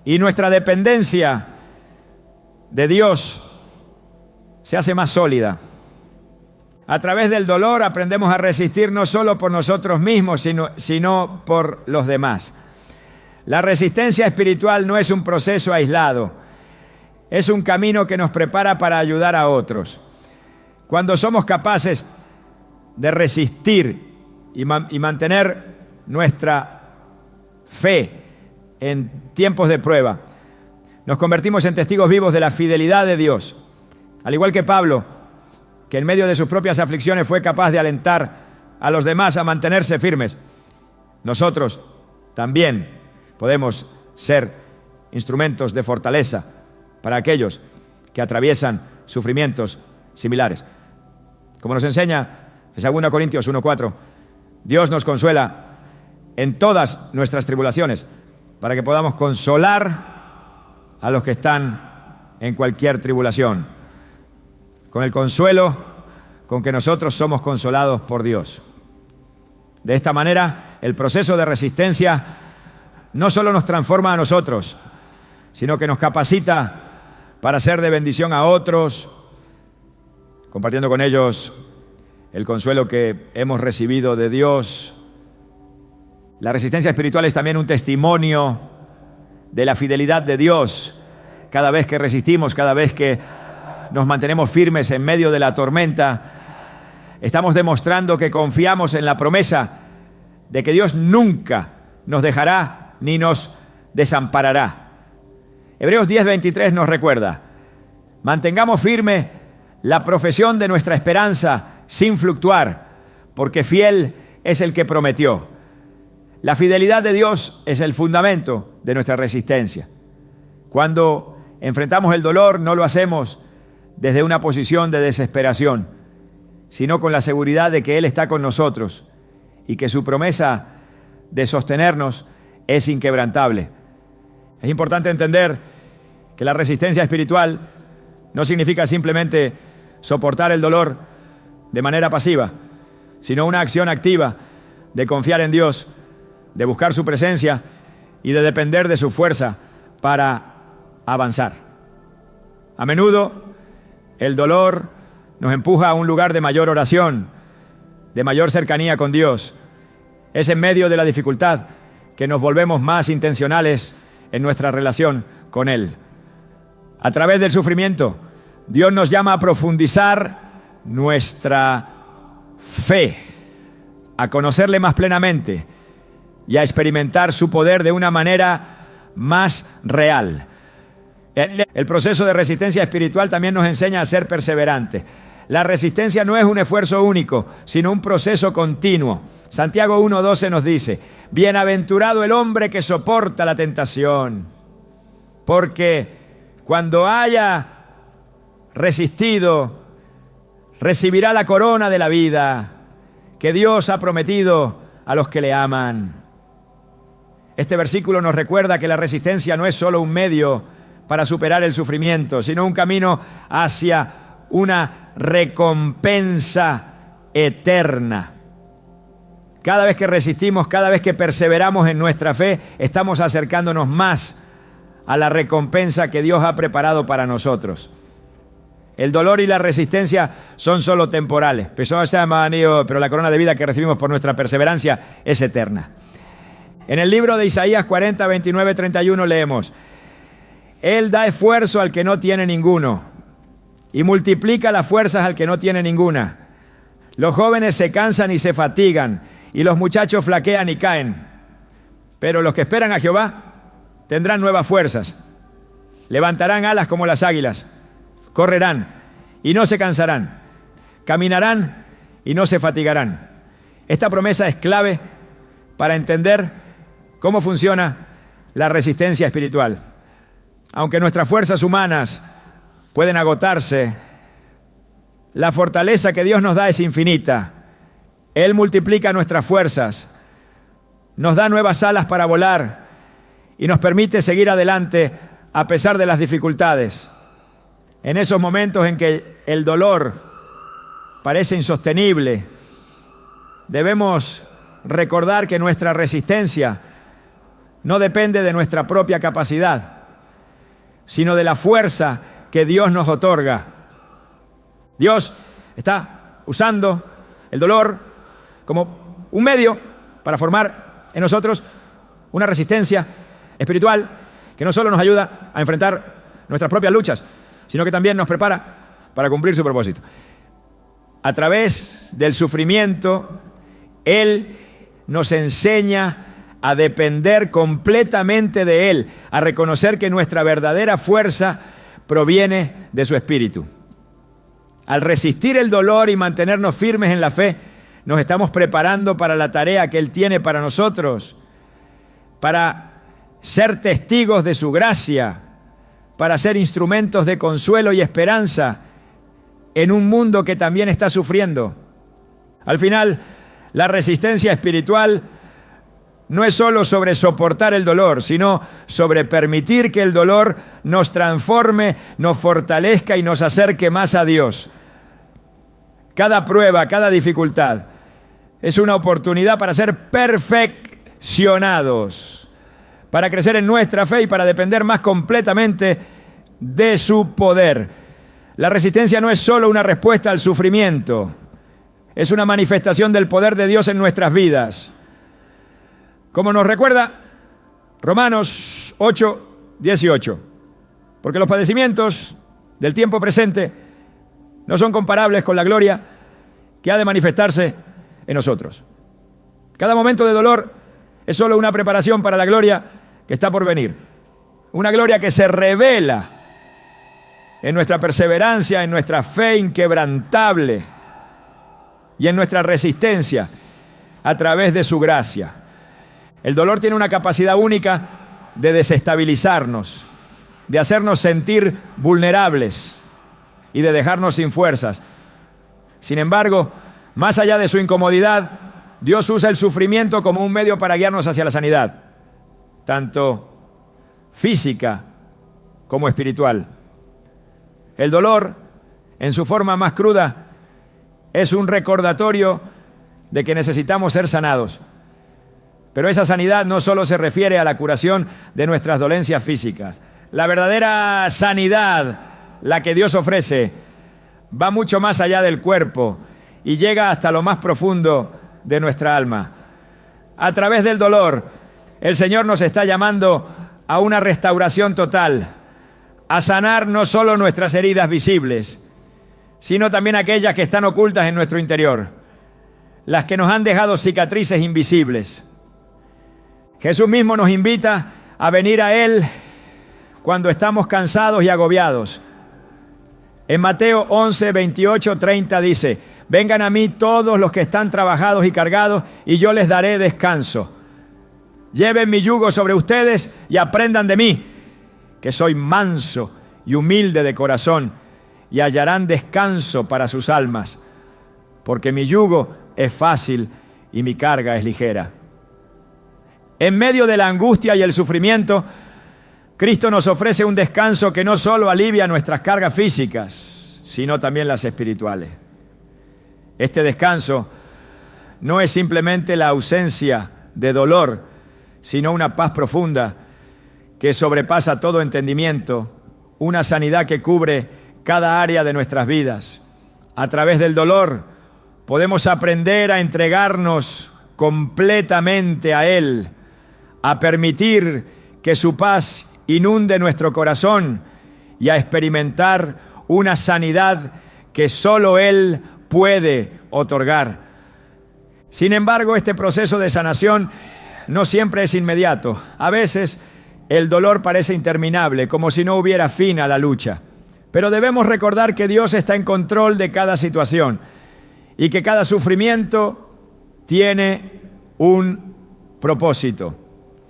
y nuestra dependencia de Dios se hace más sólida. A través del dolor aprendemos a resistir no solo por nosotros mismos, sino por los demás. La resistencia espiritual no es un proceso aislado, es un camino que nos prepara para ayudar a otros. Cuando somos capaces de resistir y mantener nuestra fe en tiempos de prueba, nos convertimos en testigos vivos de la fidelidad de Dios. Al igual que Pablo, que en medio de sus propias aflicciones fue capaz de alentar a los demás a mantenerse firmes, nosotros también podemos ser instrumentos de fortaleza para aquellos que atraviesan sufrimientos similares. Como nos enseña en 2 Corintios 1:4, Dios nos consuela en todas nuestras tribulaciones para que podamos consolar a los que están en cualquier tribulación, con el consuelo con que nosotros somos consolados por Dios. De esta manera, el proceso de resistencia no solo nos transforma a nosotros, sino que nos capacita para ser de bendición a otros, compartiendo con ellos el consuelo que hemos recibido de Dios. La resistencia espiritual es también un testimonio de la fidelidad de Dios. Cada vez que resistimos, cada vez que nos mantenemos firmes en medio de la tormenta, estamos demostrando que confiamos en la promesa de que Dios nunca nos dejará ni nos desamparará. Hebreos 10:23 nos recuerda: mantengamos firme la profesión de nuestra esperanza sin fluctuar, porque fiel es el que prometió. La fidelidad de Dios es el fundamento de nuestra resistencia. Cuando enfrentamos el dolor, no lo hacemos desde una posición de desesperación, sino con la seguridad de que Él está con nosotros y que su promesa de sostenernos es inquebrantable. Es importante entender que la resistencia espiritual no significa simplemente soportar el dolor de manera pasiva, sino una acción activa de confiar en Dios, de buscar su presencia y de depender de su fuerza para avanzar. A menudo el dolor nos empuja a un lugar de mayor oración, de mayor cercanía con Dios. Es en medio de la dificultad que nos volvemos más intencionales en nuestra relación con Él. A través del sufrimiento, Dios nos llama a profundizar nuestra fe, a conocerle más plenamente y a experimentar su poder de una manera más real. El proceso de resistencia espiritual también nos enseña a ser perseverantes. La resistencia no es un esfuerzo único, sino un proceso continuo. Santiago 1:12 nos dice: bienaventurado el hombre que soporta la tentación, porque cuando haya resistido, recibirá la corona de la vida que Dios ha prometido a los que le aman. Este versículo nos recuerda que la resistencia no es solo un medio para superar el sufrimiento, sino un camino hacia una recompensa eterna. Cada vez que resistimos, cada vez que perseveramos en nuestra fe, estamos acercándonos más a la recompensa que Dios ha preparado para nosotros. El dolor y la resistencia son solo temporales, pero la corona de vida que recibimos por nuestra perseverancia es eterna. En el libro de Isaías 40, 29, 31 leemos: Él da esfuerzo al que no tiene ninguno y multiplica las fuerzas al que no tiene ninguna. Los jóvenes se cansan y se fatigan, y los muchachos flaquean y caen. Pero los que esperan a Jehová tendrán nuevas fuerzas. Levantarán alas como las águilas. Correrán y no se cansarán. Caminarán y no se fatigarán. Esta promesa es clave para entender cómo funciona la resistencia espiritual. Aunque nuestras fuerzas humanas pueden agotarse, la fortaleza que Dios nos da es infinita. Él multiplica nuestras fuerzas, nos da nuevas alas para volar y nos permite seguir adelante a pesar de las dificultades. En esos momentos en que el dolor parece insostenible, debemos recordar que nuestra resistencia no depende de nuestra propia capacidad, sino de la fuerza que Dios nos otorga. Dios está usando el dolor como un medio para formar en nosotros una resistencia espiritual que no solo nos ayuda a enfrentar nuestras propias luchas, sino que también nos prepara para cumplir su propósito. A través del sufrimiento, Él nos enseña a depender completamente de Él, a reconocer que nuestra verdadera fuerza proviene de su Espíritu. Al resistir el dolor y mantenernos firmes en la fe, nos estamos preparando para la tarea que Él tiene para nosotros, para ser testigos de su gracia, para ser instrumentos de consuelo y esperanza en un mundo que también está sufriendo. Al final, la resistencia espiritual no es solo sobre soportar el dolor, sino sobre permitir que el dolor nos transforme, nos fortalezca y nos acerque más a Dios. Cada prueba, cada dificultad es una oportunidad para ser perfeccionados, para crecer en nuestra fe y para depender más completamente de su poder. La resistencia no es solo una respuesta al sufrimiento, es una manifestación del poder de Dios en nuestras vidas. Como nos recuerda Romanos 8:18, porque los padecimientos del tiempo presente no son comparables con la gloria que ha de manifestarse en nosotros. Cada momento de dolor es solo una preparación para la gloria que está por venir. Una gloria que se revela en nuestra perseverancia, en nuestra fe inquebrantable y en nuestra resistencia a través de su gracia. El dolor tiene una capacidad única de desestabilizarnos, de hacernos sentir vulnerables y de dejarnos sin fuerzas. Sin embargo, más allá de su incomodidad, Dios usa el sufrimiento como un medio para guiarnos hacia la sanidad, tanto física como espiritual. El dolor, en su forma más cruda, es un recordatorio de que necesitamos ser sanados. Pero esa sanidad no solo se refiere a la curación de nuestras dolencias físicas. La verdadera sanidad, la que Dios ofrece, va mucho más allá del cuerpo y llega hasta lo más profundo de nuestra alma. A través del dolor, el Señor nos está llamando a una restauración total, a sanar no solo nuestras heridas visibles, sino también aquellas que están ocultas en nuestro interior, las que nos han dejado cicatrices invisibles. Jesús mismo nos invita a venir a Él cuando estamos cansados y agobiados. En Mateo 11, 28, 30 dice: vengan a mí todos los que están trabajados y cargados, y yo les daré descanso. Lleven mi yugo sobre ustedes y aprendan de mí, que soy manso y humilde de corazón, y hallarán descanso para sus almas, porque mi yugo es fácil y mi carga es ligera. En medio de la angustia y el sufrimiento, Cristo nos ofrece un descanso que no solo alivia nuestras cargas físicas, sino también las espirituales. Este descanso no es simplemente la ausencia de dolor, sino una paz profunda que sobrepasa todo entendimiento, una sanidad que cubre cada área de nuestras vidas. A través del dolor podemos aprender a entregarnos completamente a Él, a permitir que su paz inunde nuestro corazón y a experimentar una sanidad que solo Él puede otorgar. Sin embargo, este proceso de sanación no siempre es inmediato. A veces el dolor parece interminable, como si no hubiera fin a la lucha. Pero debemos recordar que Dios está en control de cada situación y que cada sufrimiento tiene un propósito.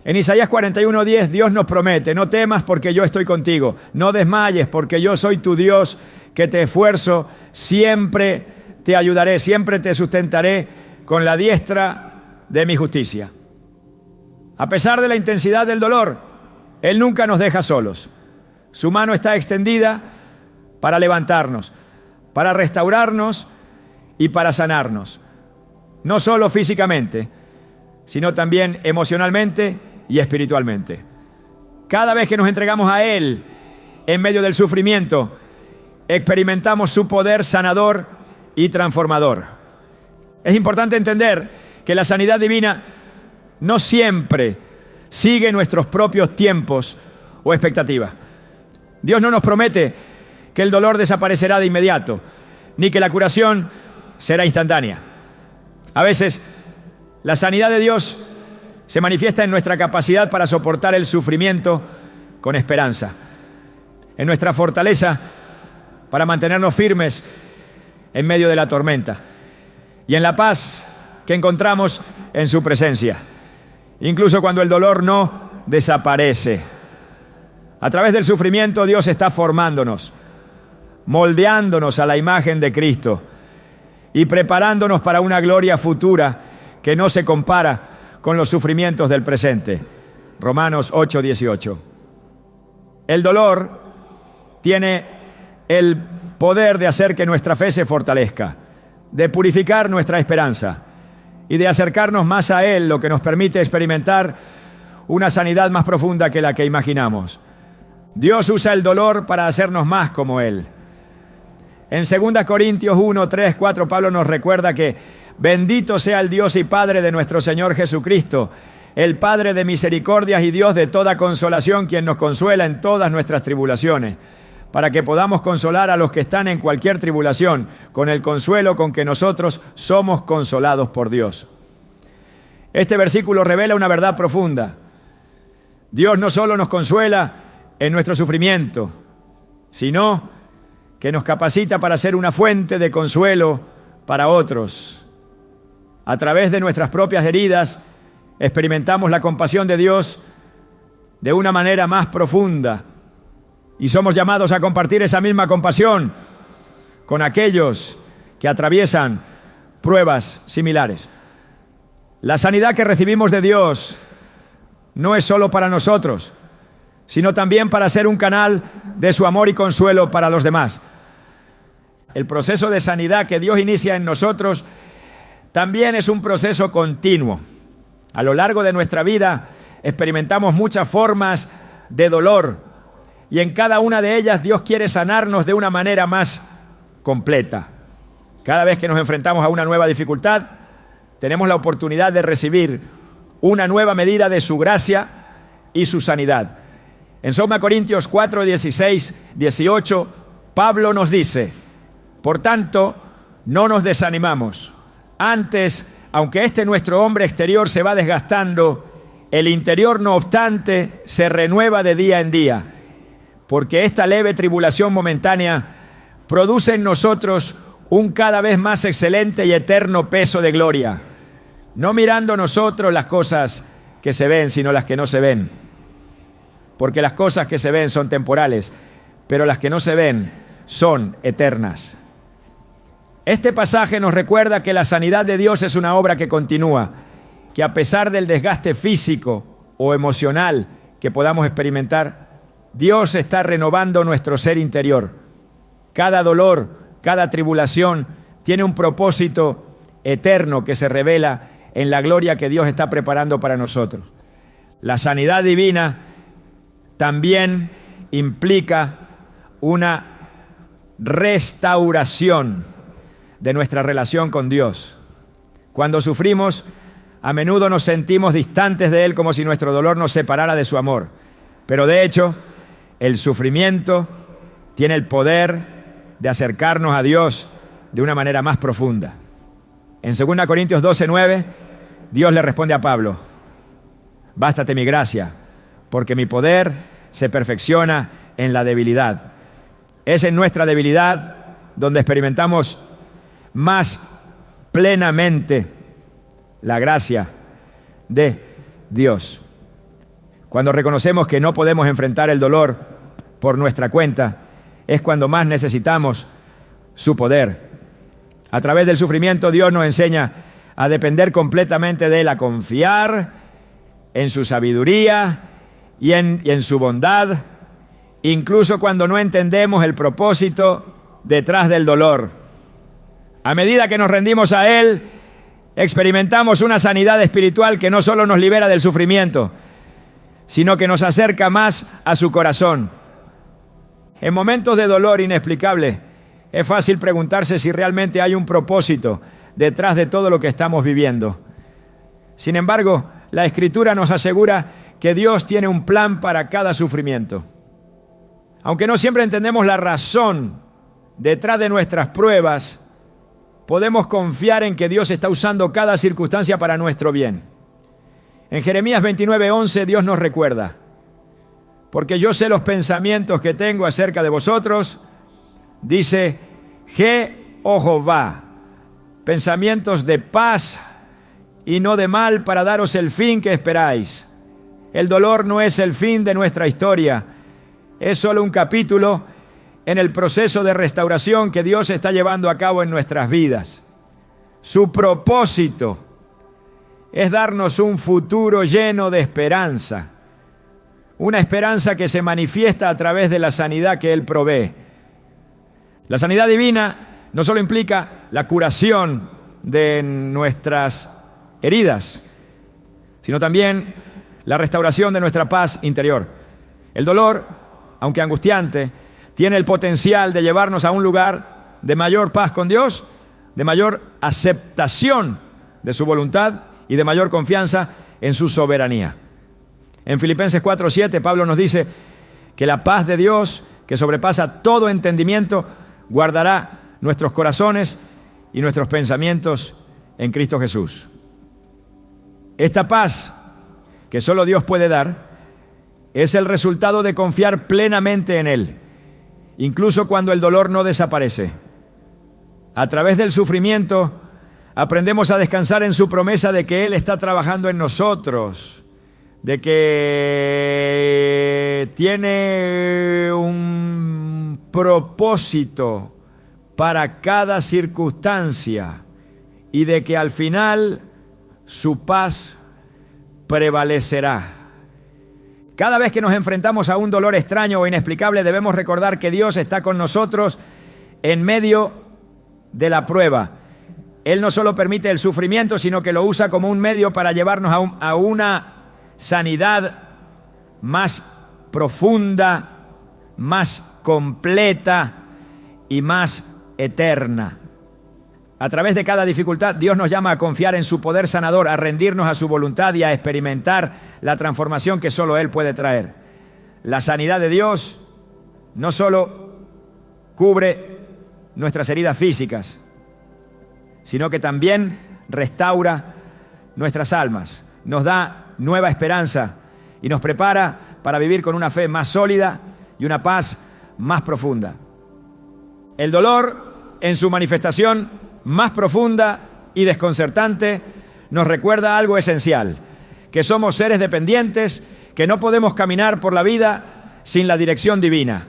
En Isaías 41:10 Dios nos promete: no temas porque yo estoy contigo, no desmayes porque yo soy tu Dios, que te esfuerzo, siempre te ayudaré, siempre te sustentaré con la diestra de mi justicia. A pesar de la intensidad del dolor, Él nunca nos deja solos. Su mano está extendida para levantarnos, para restaurarnos y para sanarnos. No solo físicamente, sino también emocionalmente y espiritualmente. Cada vez que nos entregamos a Él en medio del sufrimiento, experimentamos su poder sanador y transformador. Es importante entender que la sanidad divina no siempre sigue nuestros propios tiempos o expectativas. Dios no nos promete que el dolor desaparecerá de inmediato, ni que la curación será instantánea. A veces, la sanidad de Dios se manifiesta en nuestra capacidad para soportar el sufrimiento con esperanza, en nuestra fortaleza para mantenernos firmes en medio de la tormenta y en la paz que encontramos en su presencia, incluso cuando el dolor no desaparece. A través del sufrimiento Dios está formándonos, moldeándonos a la imagen de Cristo y preparándonos para una gloria futura que no se compara con los sufrimientos del presente. Romanos 8:18. El dolor tiene el poder de hacer que nuestra fe se fortalezca, de purificar nuestra esperanza y de acercarnos más a Él, lo que nos permite experimentar una sanidad más profunda que la que imaginamos. Dios usa el dolor para hacernos más como Él. En 2 Corintios 1, 3, 4, Pablo nos recuerda que bendito sea el Dios y Padre de nuestro Señor Jesucristo, el Padre de misericordias y Dios de toda consolación, quien nos consuela en todas nuestras tribulaciones, para que podamos consolar a los que están en cualquier tribulación, con el consuelo con que nosotros somos consolados por Dios. Este versículo revela una verdad profunda. Dios no solo nos consuela en nuestro sufrimiento, sino que nos capacita para ser una fuente de consuelo para otros. A través de nuestras propias heridas, experimentamos la compasión de Dios de una manera más profunda y somos llamados a compartir esa misma compasión con aquellos que atraviesan pruebas similares. La sanidad que recibimos de Dios no es solo para nosotros, sino también para ser un canal de su amor y consuelo para los demás. El proceso de sanidad que Dios inicia en nosotros también es un proceso continuo. A lo largo de nuestra vida experimentamos muchas formas de dolor y en cada una de ellas Dios quiere sanarnos de una manera más completa. Cada vez que nos enfrentamos a una nueva dificultad, tenemos la oportunidad de recibir una nueva medida de su gracia y su sanidad. En 2 Corintios 4, 16, 18, Pablo nos dice: por tanto, no nos desanimamos. Antes, aunque nuestro hombre exterior se va desgastando, el interior, no obstante, se renueva de día en día, porque esta leve tribulación momentánea produce en nosotros un cada vez más excelente y eterno peso de gloria, no mirando nosotros las cosas que se ven, sino las que no se ven. Porque las cosas que se ven son temporales, pero las que no se ven son eternas. Este pasaje nos recuerda que la sanidad de Dios es una obra que continúa, que a pesar del desgaste físico o emocional que podamos experimentar, Dios está renovando nuestro ser interior. Cada dolor, cada tribulación tiene un propósito eterno que se revela en la gloria que Dios está preparando para nosotros. La sanidad divina también implica una restauración de nuestra relación con Dios. Cuando sufrimos, a menudo nos sentimos distantes de Él, como si nuestro dolor nos separara de su amor. Pero de hecho, el sufrimiento tiene el poder de acercarnos a Dios de una manera más profunda. En 2 Corintios 12, 9, Dios le responde a Pablo: bástate mi gracia, porque mi poder se perfecciona en la debilidad. Es en nuestra debilidad donde experimentamos más plenamente la gracia de Dios. Cuando reconocemos que no podemos enfrentar el dolor por nuestra cuenta, es cuando más necesitamos su poder. A través del sufrimiento, Dios nos enseña a depender completamente de Él, a confiar en su sabiduría y en su bondad, incluso cuando no entendemos el propósito detrás del dolor. A medida que nos rendimos a Él, experimentamos una sanidad espiritual que no solo nos libera del sufrimiento, sino que nos acerca más a su corazón. En momentos de dolor inexplicable, es fácil preguntarse si realmente hay un propósito detrás de todo lo que estamos viviendo. Sin embargo, la Escritura nos asegura que Dios tiene un plan para cada sufrimiento. Aunque no siempre entendemos la razón detrás de nuestras pruebas, podemos confiar en que Dios está usando cada circunstancia para nuestro bien. En Jeremías 29:11 Dios nos recuerda: porque yo sé los pensamientos que tengo acerca de vosotros, dice Jehová, pensamientos de paz y no de mal, para daros el fin que esperáis. El dolor no es el fin de nuestra historia, es solo un capítulo en el proceso de restauración que Dios está llevando a cabo en nuestras vidas. Su propósito es darnos un futuro lleno de esperanza, una esperanza que se manifiesta a través de la sanidad que Él provee. La sanidad divina no solo implica la curación de nuestras heridas, sino también la restauración de nuestra paz interior. El dolor, aunque angustiante, tiene el potencial de llevarnos a un lugar de mayor paz con Dios, de mayor aceptación de su voluntad y de mayor confianza en su soberanía. En Filipenses 4:7, Pablo nos dice que la paz de Dios, que sobrepasa todo entendimiento, guardará nuestros corazones y nuestros pensamientos en Cristo Jesús. Esta paz que solo Dios puede dar es el resultado de confiar plenamente en Él, incluso cuando el dolor no desaparece. A través del sufrimiento aprendemos a descansar en su promesa de que Él está trabajando en nosotros, de que tiene un propósito para cada circunstancia y de que al final su paz prevalecerá. Cada vez que nos enfrentamos a un dolor extraño o inexplicable, debemos recordar que Dios está con nosotros en medio de la prueba. Él no solo permite el sufrimiento, sino que lo usa como un medio para llevarnos a una sanidad más profunda, más completa y más eterna. A través de cada dificultad, Dios nos llama a confiar en su poder sanador, a rendirnos a su voluntad y a experimentar la transformación que solo Él puede traer. La sanidad de Dios no solo cubre nuestras heridas físicas, sino que también restaura nuestras almas, nos da nueva esperanza y nos prepara para vivir con una fe más sólida y una paz más profunda. El dolor, en su manifestación más profunda y desconcertante, nos recuerda algo esencial, que somos seres dependientes, que no podemos caminar por la vida sin la dirección divina.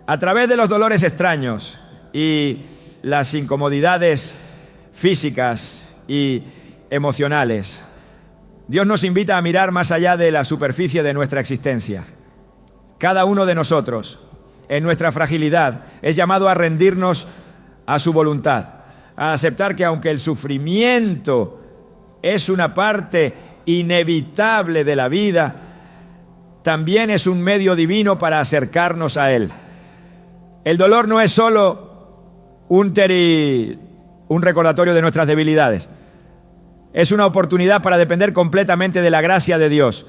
A través de los dolores extraños y las incomodidades físicas y emocionales, Dios nos invita a mirar más allá de la superficie de nuestra existencia. Cada uno de nosotros, en nuestra fragilidad, es llamado a rendirnos a su voluntad, a aceptar que aunque el sufrimiento es una parte inevitable de la vida, también es un medio divino para acercarnos a Él. El dolor no es solo un recordatorio de nuestras debilidades. Es una oportunidad para depender completamente de la gracia de Dios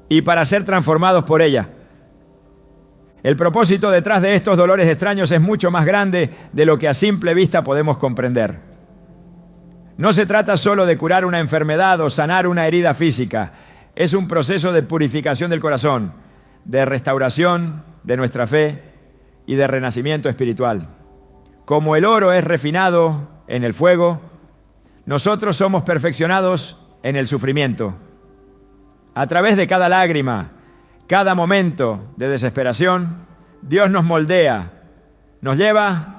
y para ser transformados por ella. El propósito detrás de estos dolores extraños es mucho más grande de lo que a simple vista podemos comprender. No se trata solo de curar una enfermedad o sanar una herida física. Es un proceso de purificación del corazón, de restauración de nuestra fe y de renacimiento espiritual. Como el oro es refinado en el fuego, nosotros somos perfeccionados en el sufrimiento. A través de cada lágrima, cada momento de desesperación, Dios nos moldea, nos lleva